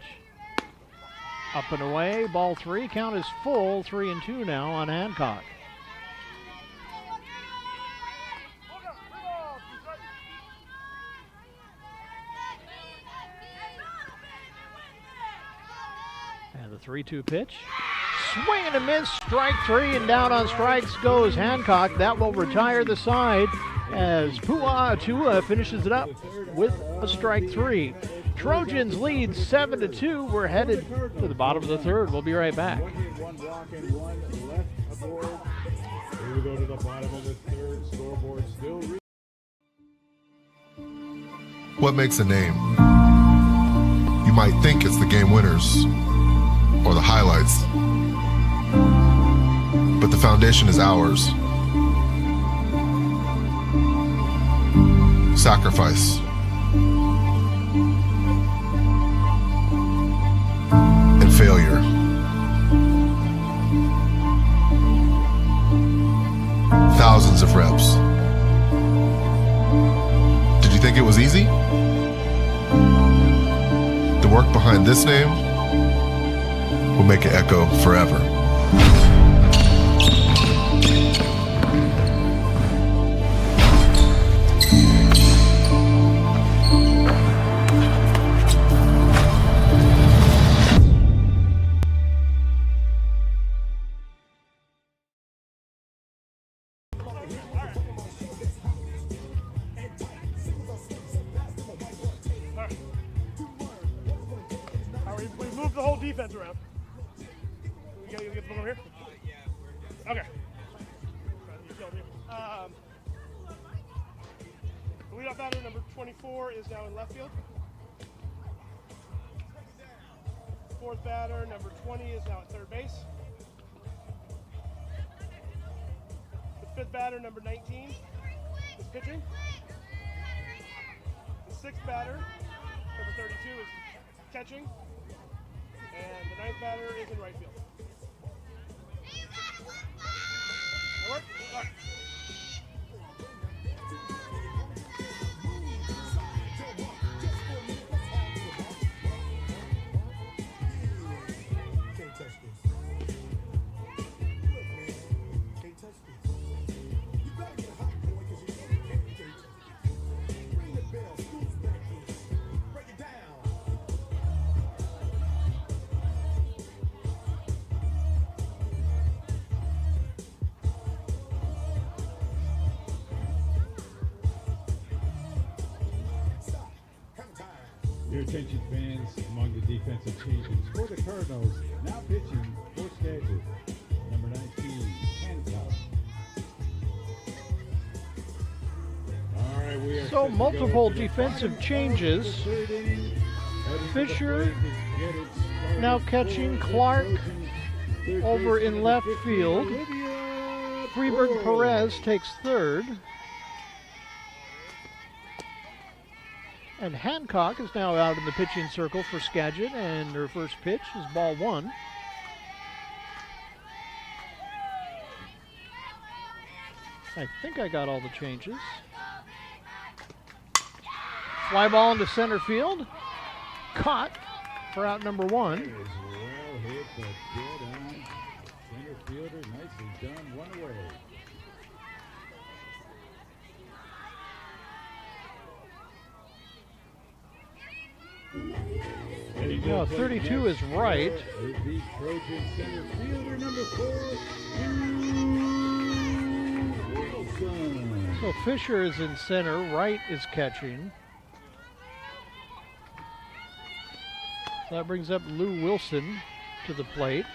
Up and away, ball 3. Count is full, 3-2 now on Hancock. And the 3-2 pitch. Swing and a miss, strike 3, and down on strikes goes Hancock. That will retire the side as Pu'a Atua finishes it up with a strike 3. Trojans lead 7-2. We're headed to the bottom of the third. We'll be right back. 1 hit, 1 walk, and 1 left aboard. Here we go to the bottom of the third. Scoreboard still. What makes a name? You might think it's the game winners or the highlights, but the foundation is ours. Sacrifice. And failure. Thousands of reps. Did you think it was easy? The work behind this name will make it echo forever. We moved the whole defense around. You get the ball over here? Okay. The leadoff batter, number 24, is now in left field. Fourth batter, number 20, is now at third base. The fifth batter, number 19, is pitching. The sixth batter, number 32, is catching. And the ninth batter is in right field. That work? All right. Your attention, fans, among the defensive changes for the Cardinals. Now pitching for Skagit, number 19, Hancock. All right, we are So multiple defensive changes. Fisher now catching, Clark over in left field. Freeberg Perez takes third. And Hancock is now out in the pitching circle for Skagit, and their first pitch is ball 1. I think I got all the changes. Fly ball into center field. Caught for out number 1. It is well hit, but good on center fielder. Nicely done. 1 away. No, 32 is right. The Trojan center fielder, number 4, Wilson. So Fisher is in center, Wright is catching. That brings up Lou Wilson to the plate.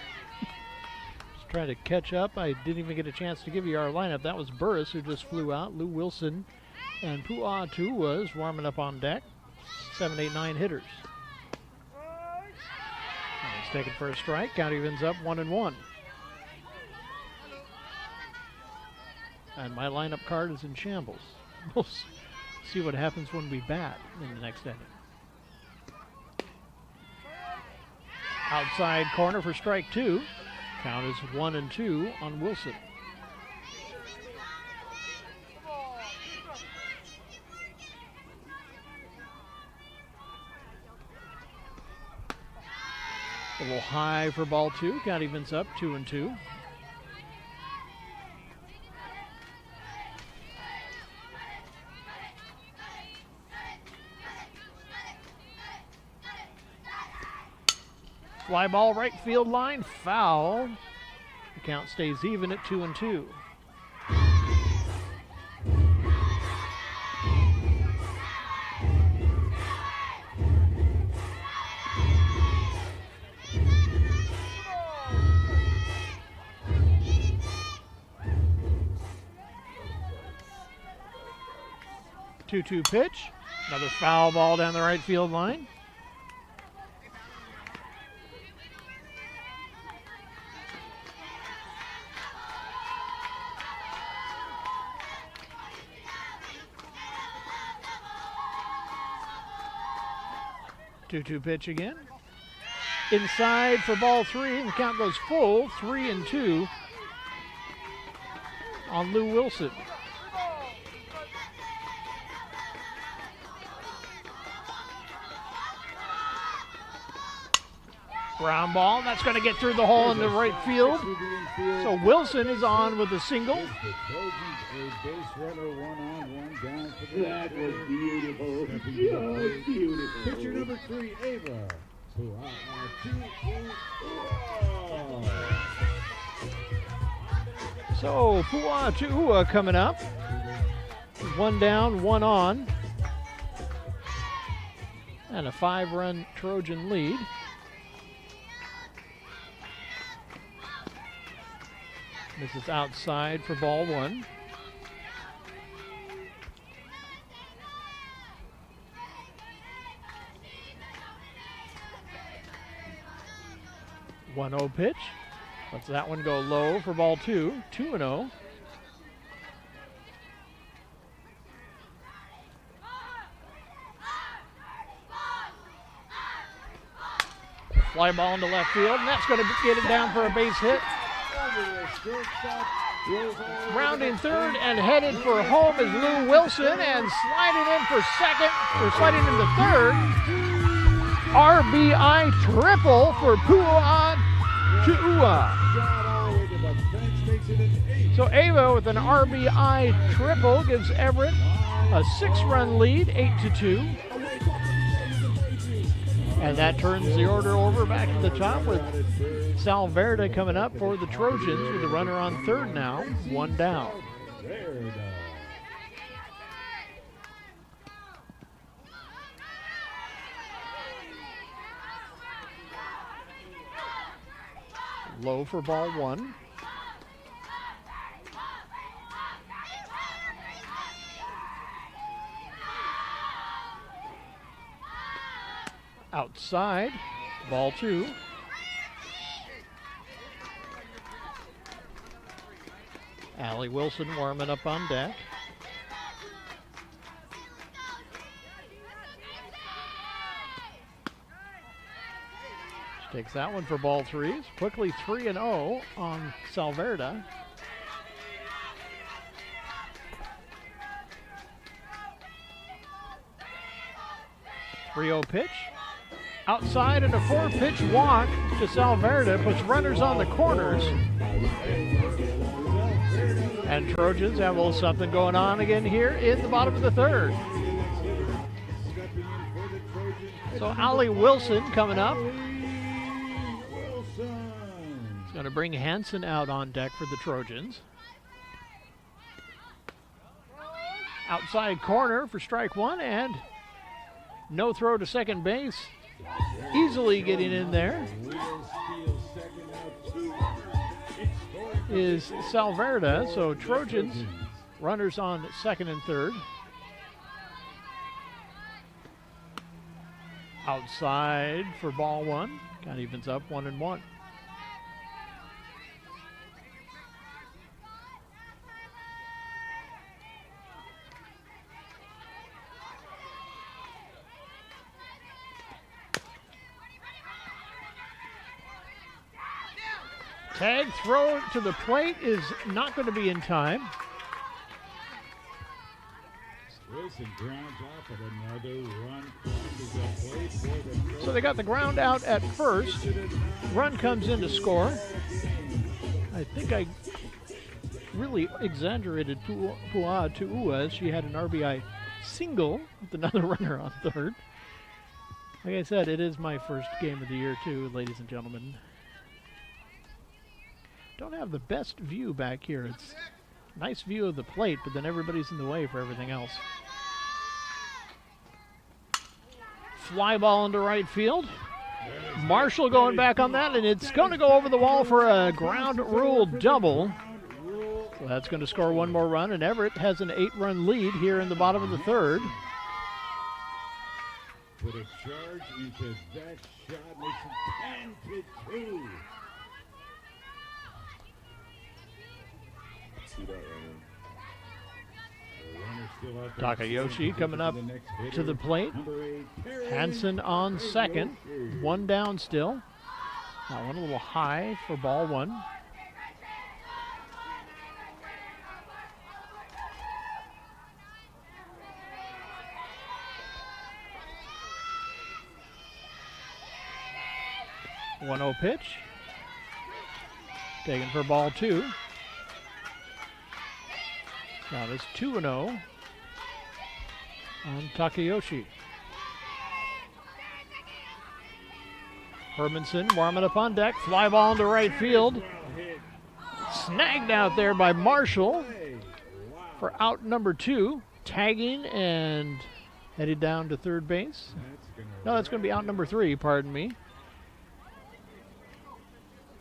Just trying to catch up. I didn't even get a chance to give you our lineup. That was Burris who just flew out. Lou Wilson and Pu'a Atua was warming up on deck. 7, 8, 9 hitters. And he's taken for a strike. Count evens up 1-1. And my lineup card is in shambles. We'll see what happens when we bat in the next inning. Outside corner for strike two. Count is 1-2 on Wilson. A little high for ball two. Count evens up 2-2. Fly ball right field line, foul. The count stays even at 2-2. Two-two pitch. Another foul ball down the right field line. Two-two pitch again. Inside for ball three, and the count goes full, 3-2 on Lou Wilson. Ground ball, that's going to get through the hole in the right field. So Wilson is on with a single. That was beautiful. Just beautiful. Pitcher number 3, Ava. So Pu'ua coming up. One down, one on. And a 5-run Trojan lead. This is outside for ball one. One 0 pitch. Lets that one go low for ball two. 2-0. Fly ball into left field, and that's going to get it down for a base hit. Rounding third and headed for home is Lou Wilson, and sliding in for second, or sliding into third. RBI triple for Pu'ua. So Ava with an RBI triple gives Everett a 6-run lead, 8-2. And that turns the order over back to the top with Salverda coming up for the Trojans with a runner on third now, one down. Low for ball one. Outside, ball two. Allie Wilson warming up on deck. She takes that one for ball three. It's quickly 3-0 on Salverda. Pitch. Outside and a 4-pitch walk to Salverda puts runners on the corners. And Trojans have a little something going on again here in the bottom of the third. So Allie Wilson coming up. It's going to bring Hansen out on deck for the Trojans. Outside corner for strike one, and no throw to second base. Easily getting in there is Salverda. So Trojans, runners on second and third. Outside for ball one. Count evens up 1-1. Tag throw to the plate is not going to be in time. Wilson grounds off of another run to the plate for the So they got the ground out at first. Run comes in to score. I think I really exaggerated Pu'a Tu'ua. She had an RBI single with another runner on third. Like I said, it is my first game of the year too, ladies and gentlemen. Don't have the best view back here. It's a nice view of the plate, but then everybody's in the way for everything else. Fly ball into right field. Marshall going back on that, and it's going to go over the wall for a ground rule double. So that's going to score one more run, and Everett has an 8-run lead here in the bottom of the third. Put a charge into that shot, makes it 10-2. See that Takayoshi coming up to the plate. Hansen on second. One down still. That one a little high for ball one. One 0 pitch. Taken for ball two. Now it's 2-0 on Takayoshi. Hermanson warming up on deck. Fly ball into right field. Snagged out there by Marshall for out number 2. Tagging and headed down to third base. No, that's going to be out number 3, pardon me.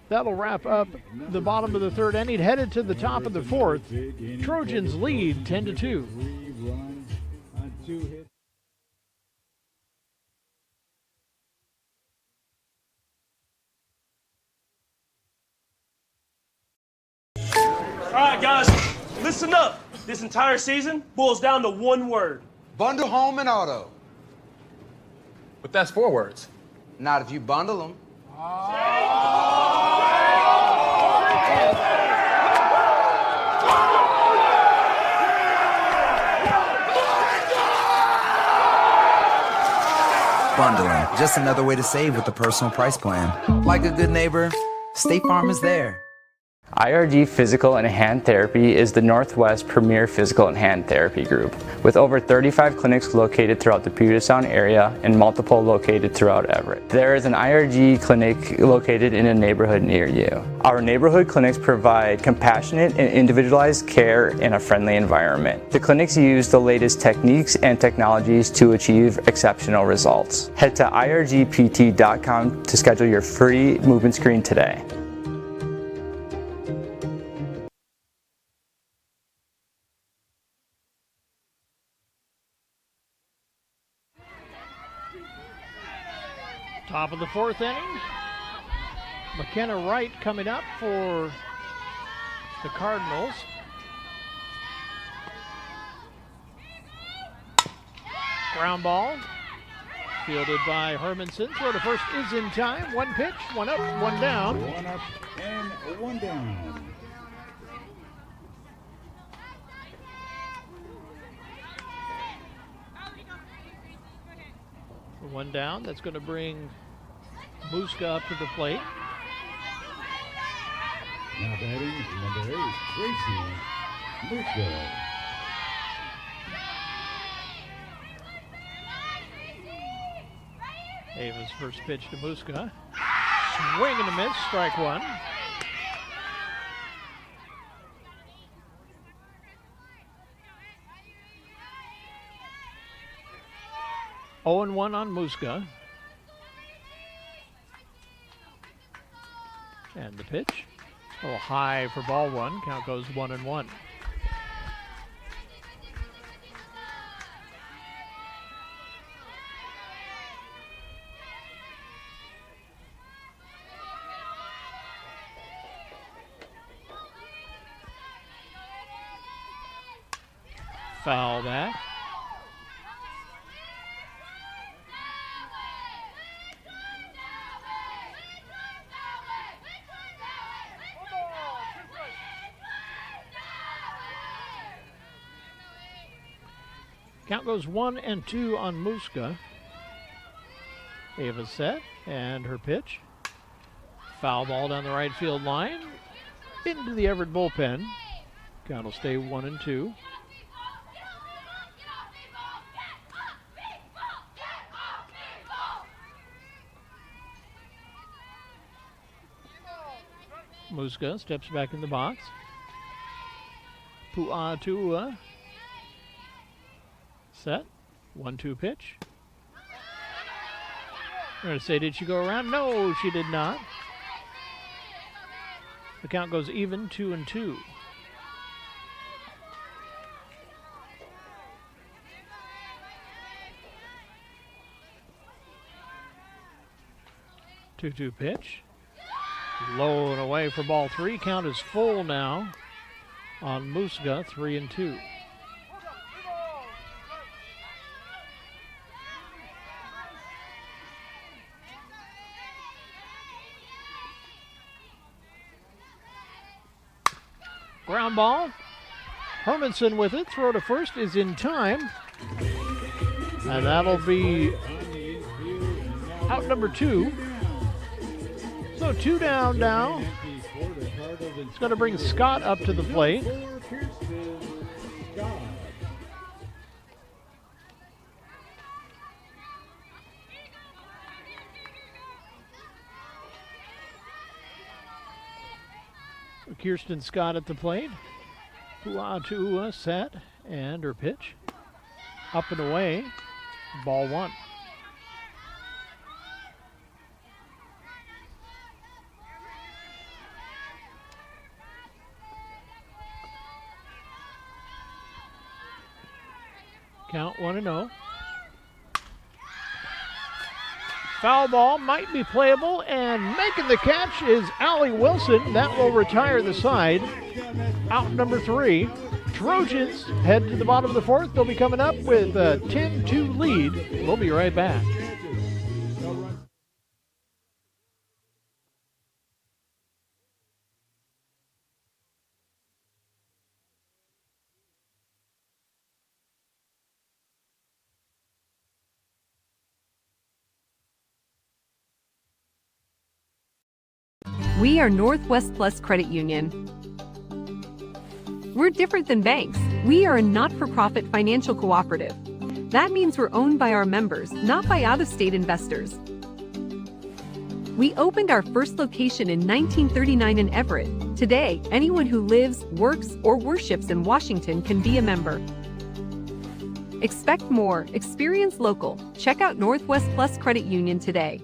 That'll wrap up the bottom of the third inning. Headed to the top of the fourth. Trojans lead 10-2. All right, guys, listen up. This entire season boils down to one word. Bundle home and auto. But that's 4 words. Not if you bundle them. Bundling, just another way to save with the personal price plan. Like a good neighbor, State Farm is there. IRG Physical and Hand Therapy is the Northwest premier physical and hand therapy group, with over 35 clinics located throughout the Puget Sound area and multiple located throughout Everett. There is an IRG clinic located in a neighborhood near you. Our neighborhood clinics provide compassionate and individualized care in a friendly environment. The clinics use the latest techniques and technologies to achieve exceptional results. Head to irgpt.com to schedule your free movement screen today. Top of the fourth inning. McKenna Wright coming up for the Cardinals. Ground ball. Fielded by Hermanson. Throw to first is in time. One pitch, one up, one down. One up and one down. One down. That's going to bring Muska up to the plate. Now batting number 8, Tracy Muska. Ava's first pitch to Muska. Swing and a miss, strike one. Oh and 1 on Muska. And the pitch. A little high for ball one. Count goes 1-1. Foul that. Count goes 1-2 on Muska. Ava set and her pitch. Foul ball down the right field line into the Everett bullpen. Count will stay 1-2. Muska steps back in the box. Pu'atua. Set. 1-2 pitch. I'm going to say, did she go around? No, she did not. The count goes even, 2-2. Two-two pitch. Low and away for ball 3. Count is full now on Muska, 3-2. Ground ball. Hermanson with it. Throw to first is in time. And that'll be out number 2. So 2 down now. It's going to bring Scott up to the plate. Kirsten Scott at the plate. Pu'atua set and her pitch. Up and away. Ball 1. Count 1-0. Foul ball might be playable, and making the catch is Allie Wilson. That will retire the side. Out number 3. Trojans head to the bottom of the 4th. They'll be coming up with a 10-2 lead. We'll be right back. We are Northwest Plus Credit Union. We're different than banks. We are a not-for-profit financial cooperative. That means we're owned by our members, not by out-of-state investors. We opened our first location in 1939 in Everett. Today, anyone who lives, works, or worships in Washington can be a member. Expect more. Experience local. Check out Northwest Plus Credit Union today.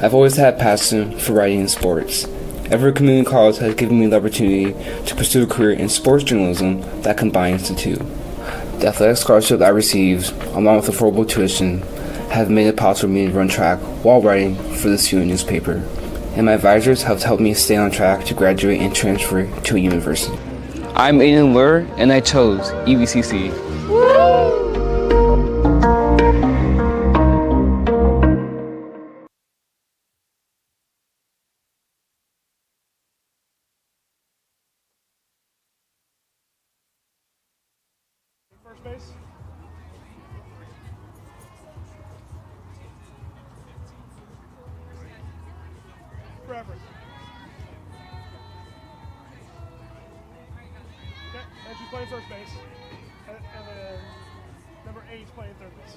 I've always had a passion for writing and sports. Everett Community College has given me the opportunity to pursue a career in sports journalism that combines the two. The athletic scholarship I received, along with affordable tuition, have made it possible for me to run track while writing for the student newspaper, and my advisors have helped me stay on track to graduate and transfer to a university. I'm Aiden Lure, and I chose EVCC. Woo! First base. For Everett. Okay, and she's playing first base. And then number 8 is playing third base.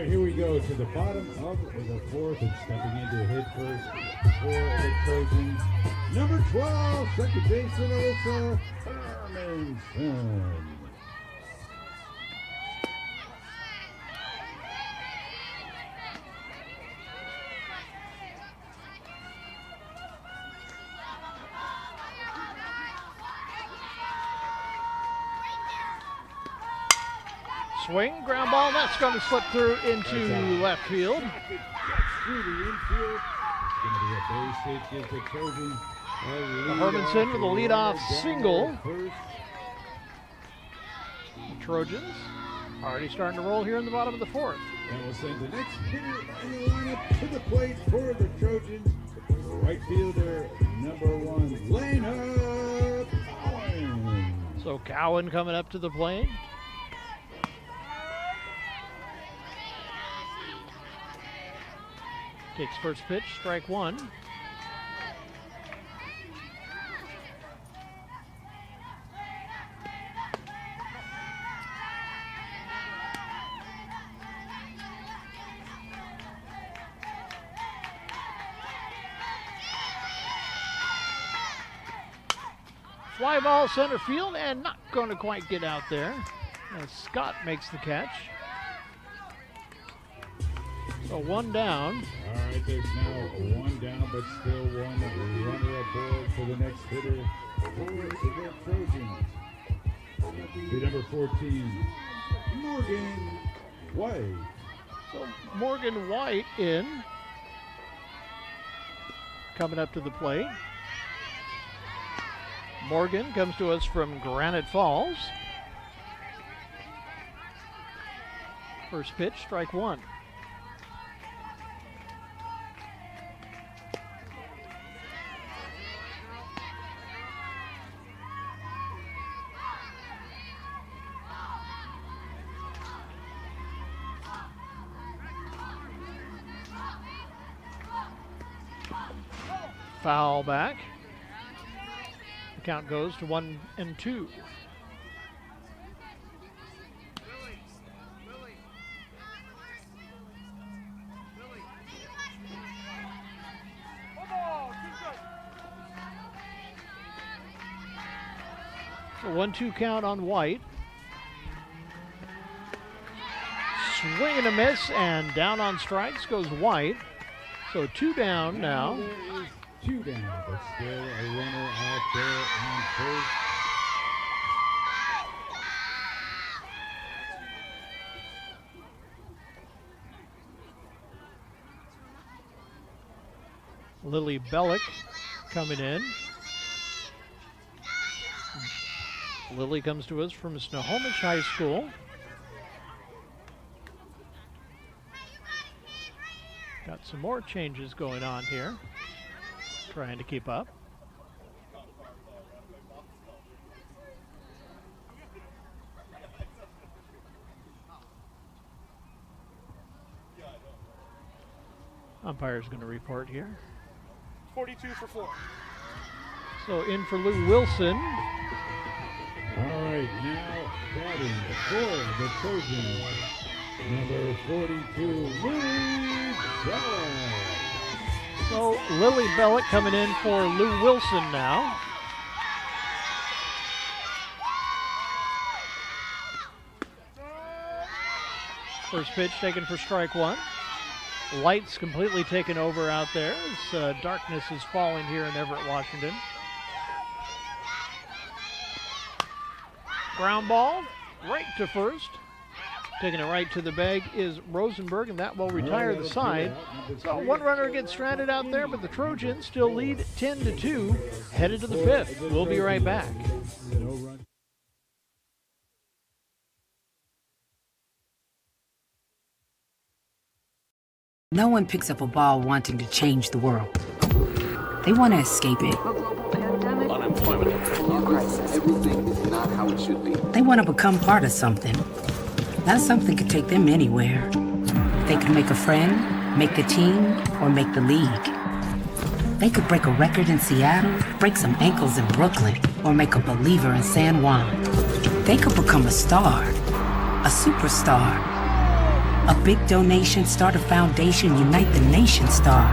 Here we go to the bottom of the 4th and stepping into hit first for the Trojans. Number 12, second baseman Alyssa Hermanson. Swing, ground ball, that's going to slip through into left field. Through the infield. Going to be a base hit, gives the Trojans Hermanson with a leadoff single. The Trojans already starting to roll here in the bottom of the fourth. And we'll send the next hitter in the lineup to the plate for the Trojans. Right fielder, number 1, Lena Cowan. So Cowan coming up to the plate. Takes first pitch, strike one. Fly ball center field and not going to quite get out there as Scott makes the catch. So one down. All right, there's now one down, but still one runner aboard for the next hitter for the Trojans. The number 14, Morgan White. So Morgan White in. Coming up to the plate. Morgan comes to us from Granite Falls. First pitch, strike one. Foul back. The count goes to 1-2. So 1-2 count on White. Swing and a miss, and down on strikes goes White. So two down now. Two down, but still a runner out there on first. Lily Bellick coming in. Lily comes to us from Snohomish High School. Got some more changes going on here. Trying to keep up. Umpire's going to report here. 42 for 4. So in for Lou Wilson. All right, now batting for the Trojans, number 42, Lily Bellick. So Lily Bellick coming in for Lou Wilson now. First pitch taken for strike one. Lights completely taken over out there as darkness is falling here in Everett, Washington. Ground ball right to first. Taking it right to the bag is Rosenberg, and that will retire the side. So one runner gets stranded out there, but the Trojans still lead 10-2, headed to the fifth. We'll be right back. No one picks up a ball wanting to change the world. They want to escape it. Unemployment, new crisis. Everything is not how it should be. They want to become part of something. That something could take them anywhere. They could make a friend, make the team, or make the league. They could break a record in Seattle, break some ankles in Brooklyn, or make a believer in San Juan. They could become a star, a superstar. A big donation, start a foundation, unite the nation star.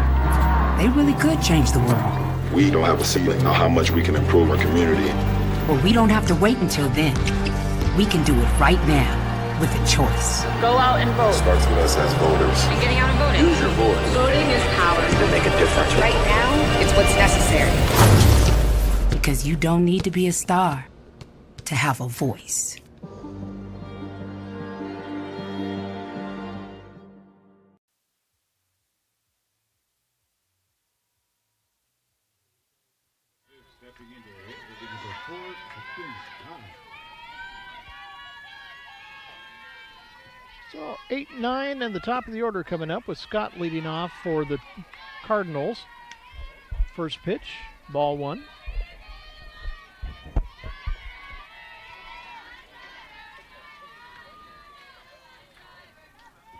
They really could change the world. We don't have a ceiling on how much we can improve our community. But we don't have to wait until then. We can do it right now with a choice. Go out and vote. Starts with us as voters. And getting out and voting. Use your voice. Voting is power. To make a difference. Right now, it's what's necessary. Because you don't need to be a star to have a voice. So 8-9 and the top of the order coming up with Scott leading off for the Cardinals. First pitch, ball one.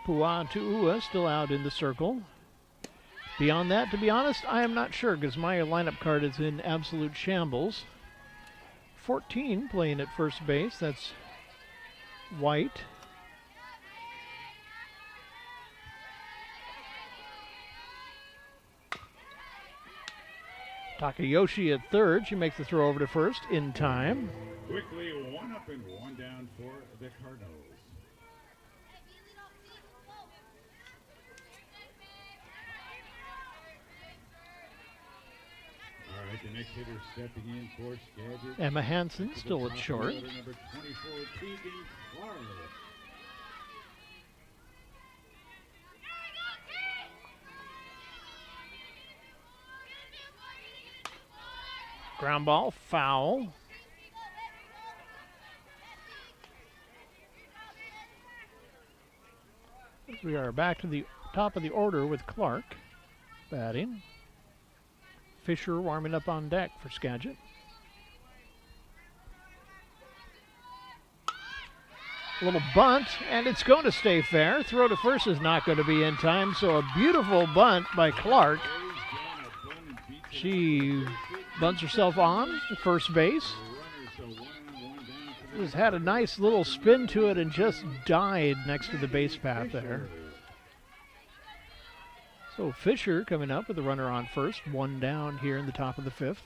Pua Tu'ua still out in the circle. Beyond that, to be honest, I am not sure because my lineup card is in absolute shambles. 14 playing at first base. That's White. Takayoshi at third. She makes the throw over to first in time. Quickly, 1 up and 1 down for the Cardinals. All right, the next hitter stepping in for Skagit. Emma Hansen still at short. Number 24, Keegan Clark. Ground ball, foul. We are back to the top of the order with Clark batting. Fisher warming up on deck for Skagit. A little bunt, and it's going to stay fair. Throw to first is not going to be in time, so a beautiful bunt by Clark. She bunts herself on to first base. Just had a nice little spin to it and just died next to the base path there. So Fisher coming up with the runner on first, 1 down here in the top of the 5th.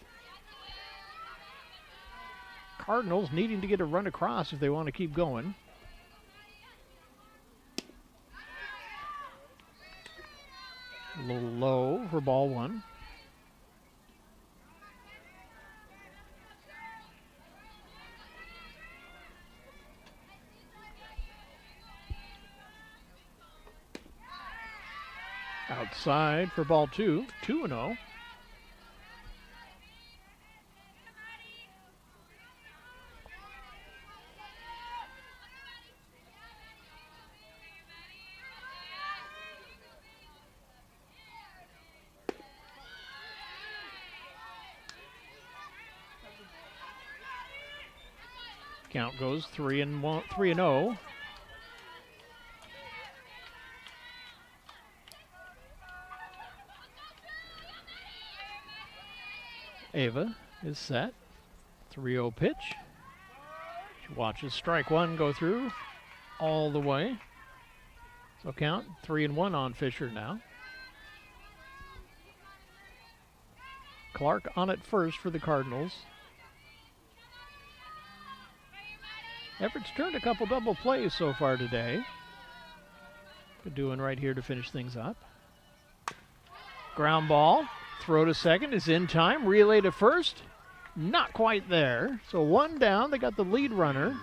Cardinals needing to get a run across if they want to keep going. A little low for ball 1. Outside for ball 2, 2-0. Count goes 3-0. Ava is set. 3-0 pitch. She watches strike 1 go through all the way. So count 3-1 on Fisher now. Clark on at first for the Cardinals. Everett's turned a couple double plays so far today. Good doing right here to finish things up. Ground ball. Throw to second is in time. Relay to first. Not quite there. So 1 down. They got the lead runner.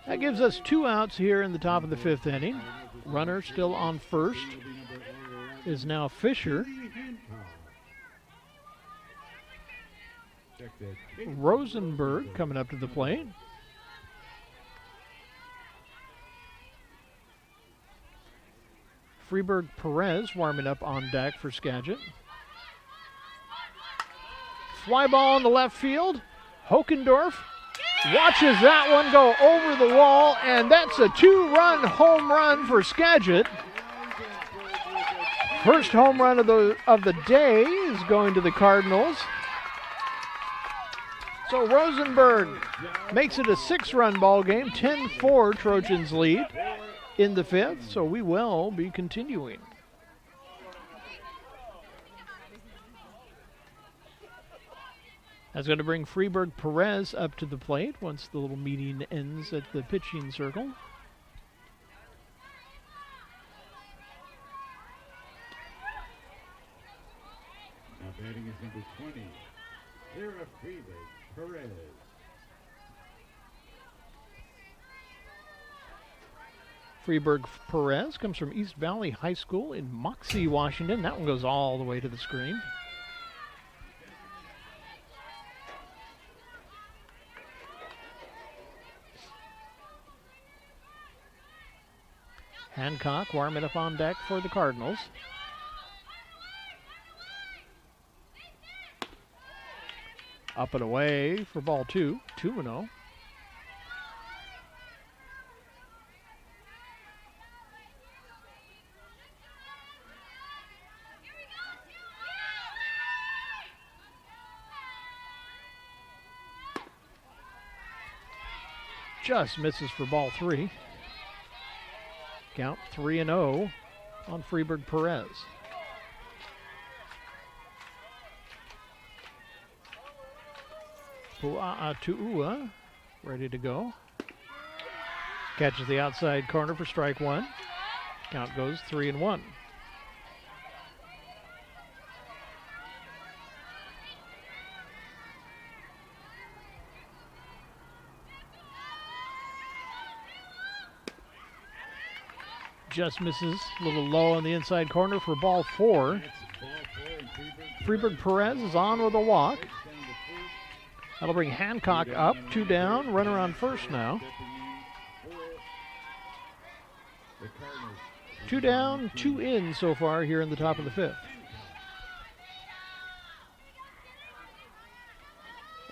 That gives us 2 outs here in the top of the 5th inning. Runner still on first is now Fisher. Rosenberg coming up to the plate. Freeberg Perez warming up on deck for Skagit. Fly ball in the left field. Hokendorf watches that one go over the wall, and that's a 2-run home run for Skagit. First home run of the day is going to the Cardinals. So Rosenberg makes it a 6-run ball game. 10-4 Trojans lead in the 5th, so we will be continuing. That's going to bring Freeberg Perez up to the plate once the little meeting ends at the pitching circle. Now batting is number 20, Sarah Freeberg Perez. Freeberg Perez comes from East Valley High School in Moxie, Washington. That one goes all the way to the screen. Hancock warming up on deck for the Cardinals. Up and away for ball 2, 2-0. Just misses for ball 3. Count 3-0 on Freeburg Perez. Pua'atu'ua ready to go. Catches the outside corner for strike 1. Count goes 3-1. Just misses a little low on the inside corner for ball 4. Freeburg Perez is on with a walk. That'll bring Hancock up, 2 down, runner on first now. 2 down, 2 in so far here in the top of the 5th.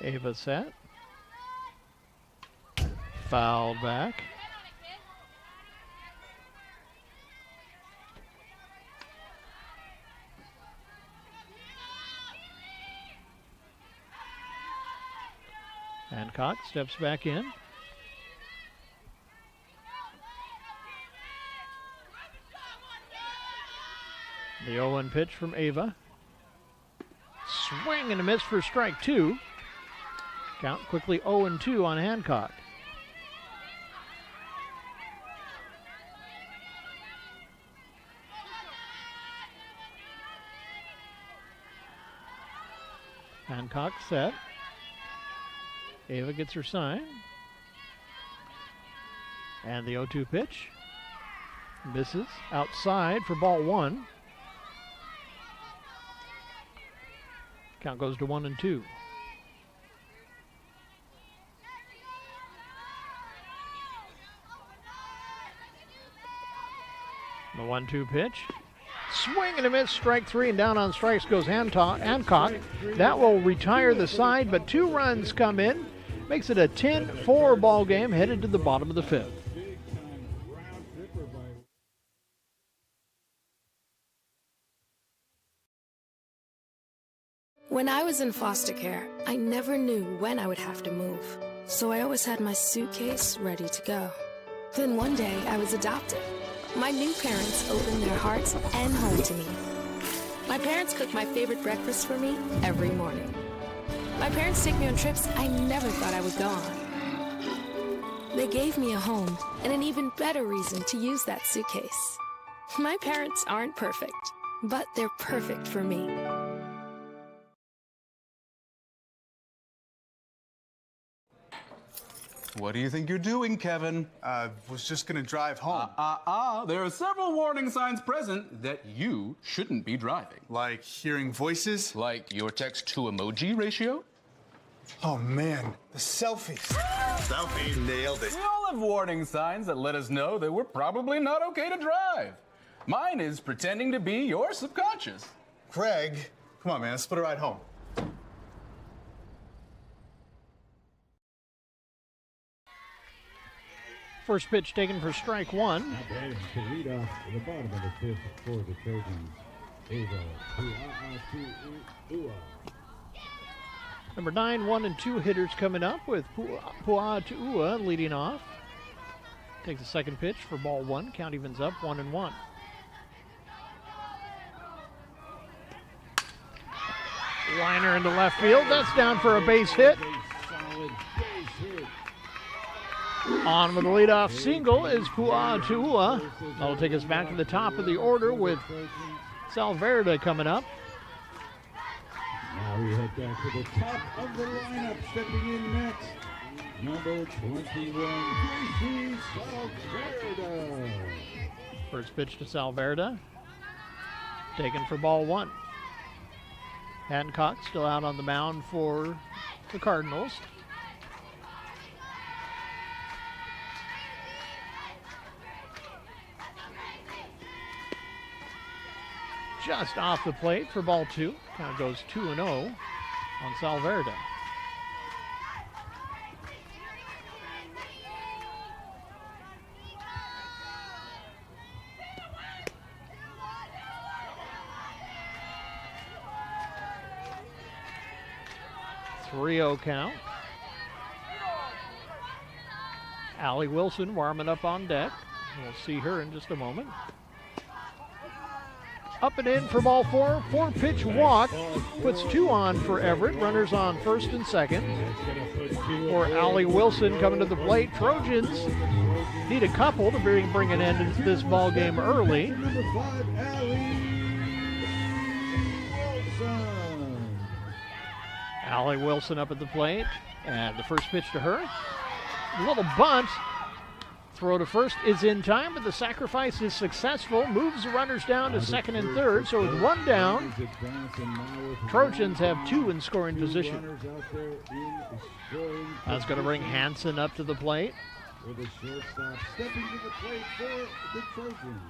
Ava set. Fouled back. Hancock steps back in. The 0-1 pitch from Ava. Swing and a miss for strike 2. Count quickly 0-2 on Hancock. Hancock set. Ava gets her sign. And the 0-2 pitch. Misses outside for ball 1. Count goes to 1-2. The 1-2 pitch. Swing and a miss, strike 3, and down on strikes goes Hancock. That will retire the side, but 2 runs come in. Makes it a 10-4 ball game headed to the bottom of the 5th. When I was in foster care, I never knew when I would have to move. So I always had my suitcase ready to go. Then one day I was adopted. My new parents opened their hearts and home to me. My parents cook my favorite breakfast for me every morning. My parents take me on trips I never thought I would go on. They gave me a home and an even better reason to use that suitcase. My parents aren't perfect, but they're perfect for me. What do you think you're doing, Kevin? Was just gonna drive home. There are several warning signs present that you shouldn't be driving. Like hearing voices? Like your text-to-emoji ratio? Oh man, the selfies. Selfie, nailed it. We all have warning signs that let us know that we're probably not okay to drive. Mine is pretending to be your subconscious. Greg, come on man, let's split a ride home. First pitch taken for strike 1. Now batting to lead off the bottom of the 5th for the Trojans, Ava Pua'atu'ua. Number 9, 1 and 2 hitters coming up with Pua'atu'ua leading off. Takes the second pitch for ball 1. Count evens up 1-1. Liner into left field. That's down for a base hit. On with the leadoff single is Pua'atu'ua. That'll take us back to the top of the order with Salverda coming up. Now we head back to the top of the lineup. Stepping in next, number 21, Gracie Salverda. First pitch to Salverda. Taken for ball 1. Hancock still out on the mound for the Cardinals. just off the plate for ball 2. Count goes 2-0 on Salverda. .3-0 count. Allie Wilson warming up on deck. We'll see her in just a moment. Up and in for ball 4. 4-pitch walk. Puts 2 on for Everett. Runners on first and second. For Allie Wilson coming to the plate. Trojans need a couple to bring an end to this ball game early. Number 5, Allie Wilson. Allie Wilson up at the plate. And the first pitch to her. A little bunt. Throw to first is in time, but the sacrifice is successful. Moves the runners down to second and third. So with 1 down, Trojans have 2 in scoring position. That's going to bring Hansen up to the plate. With a shortstop stepping to the plate for the Trojans.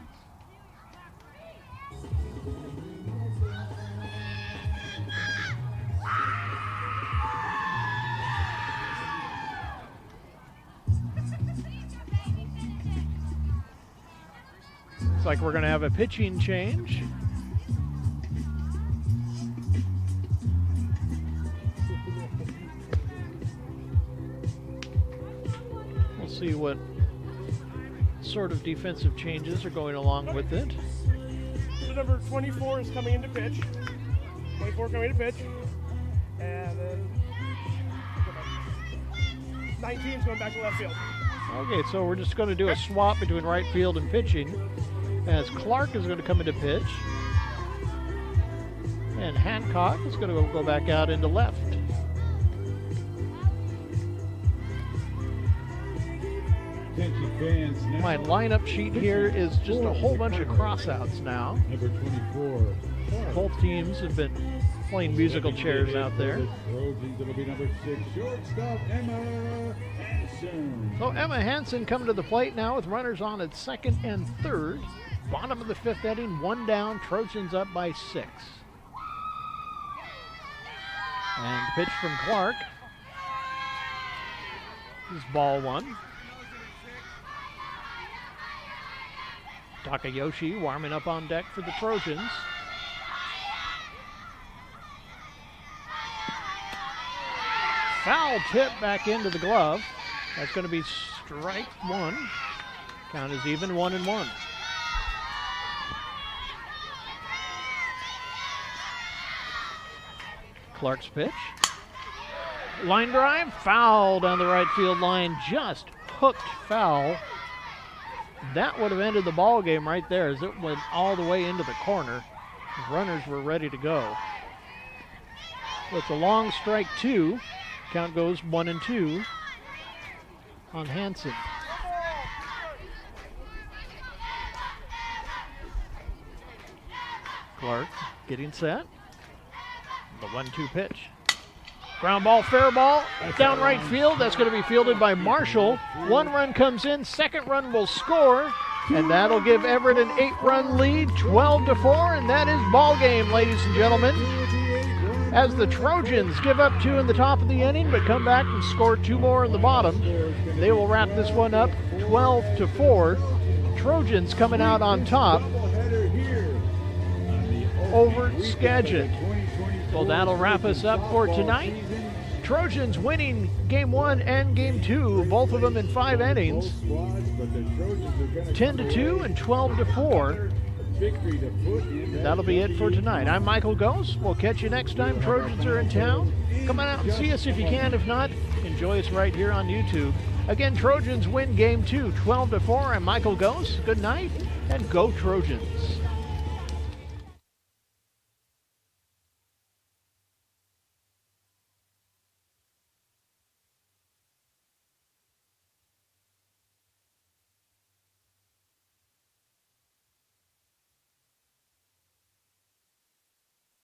Looks like we're going to have a pitching change. We'll see what sort of defensive changes are going along with it. So number 24 is coming into pitch. 24 coming into pitch. And then 19 is going back to left field. Okay, so we're just going to do a swap between right field and pitching, as Clark is going to come into pitch, and Hancock is going to go back out into left. My lineup sheet here is just a whole bunch of crossouts now. Number 24. Both teams have been playing musical chairs out there. Trojans, it'll be number 6, shortstop Emma Hansen. So Emma Hansen coming to the plate now with runners on at second and third. Bottom of the 5th inning, 1 down, Trojans up by 6. And pitch from Clark. This is ball 1. Takayoshi warming up on deck for the Trojans. Foul tip back into the glove. That's going to be strike 1. Count is even, 1-1. Clark's pitch. Line drive, foul down the right field line, just hooked foul. That would have ended the ball game right there as it went all the way into the corner. The runners were ready to go. It's a long strike 2. Count goes 1-2 on Hansen. Clark getting set. The 1-2 pitch. Ground ball, fair ball, down right field. That's going to be fielded by Marshall. 1 run comes in, 2nd run will score, and that'll give Everett an 8-run lead, 12-4, and that is ball game, ladies and gentlemen. As the Trojans give up 2 in the top of the inning, but come back and score 2 more in the bottom. They will wrap this one up 12-4. Trojans coming out on top over Skagit. So that'll wrap us up for tonight. Trojans winning game 1 and game 2, both of them in 5 innings. 10-2 and 12-4. That'll be it for tonight. I'm Michael Gose. We'll catch you next time Trojans are in town. Come on out and see us if you can. If not, enjoy us right here on YouTube. Again, Trojans win game 2, 12-4. I'm Michael Gose. Good night, and go Trojans.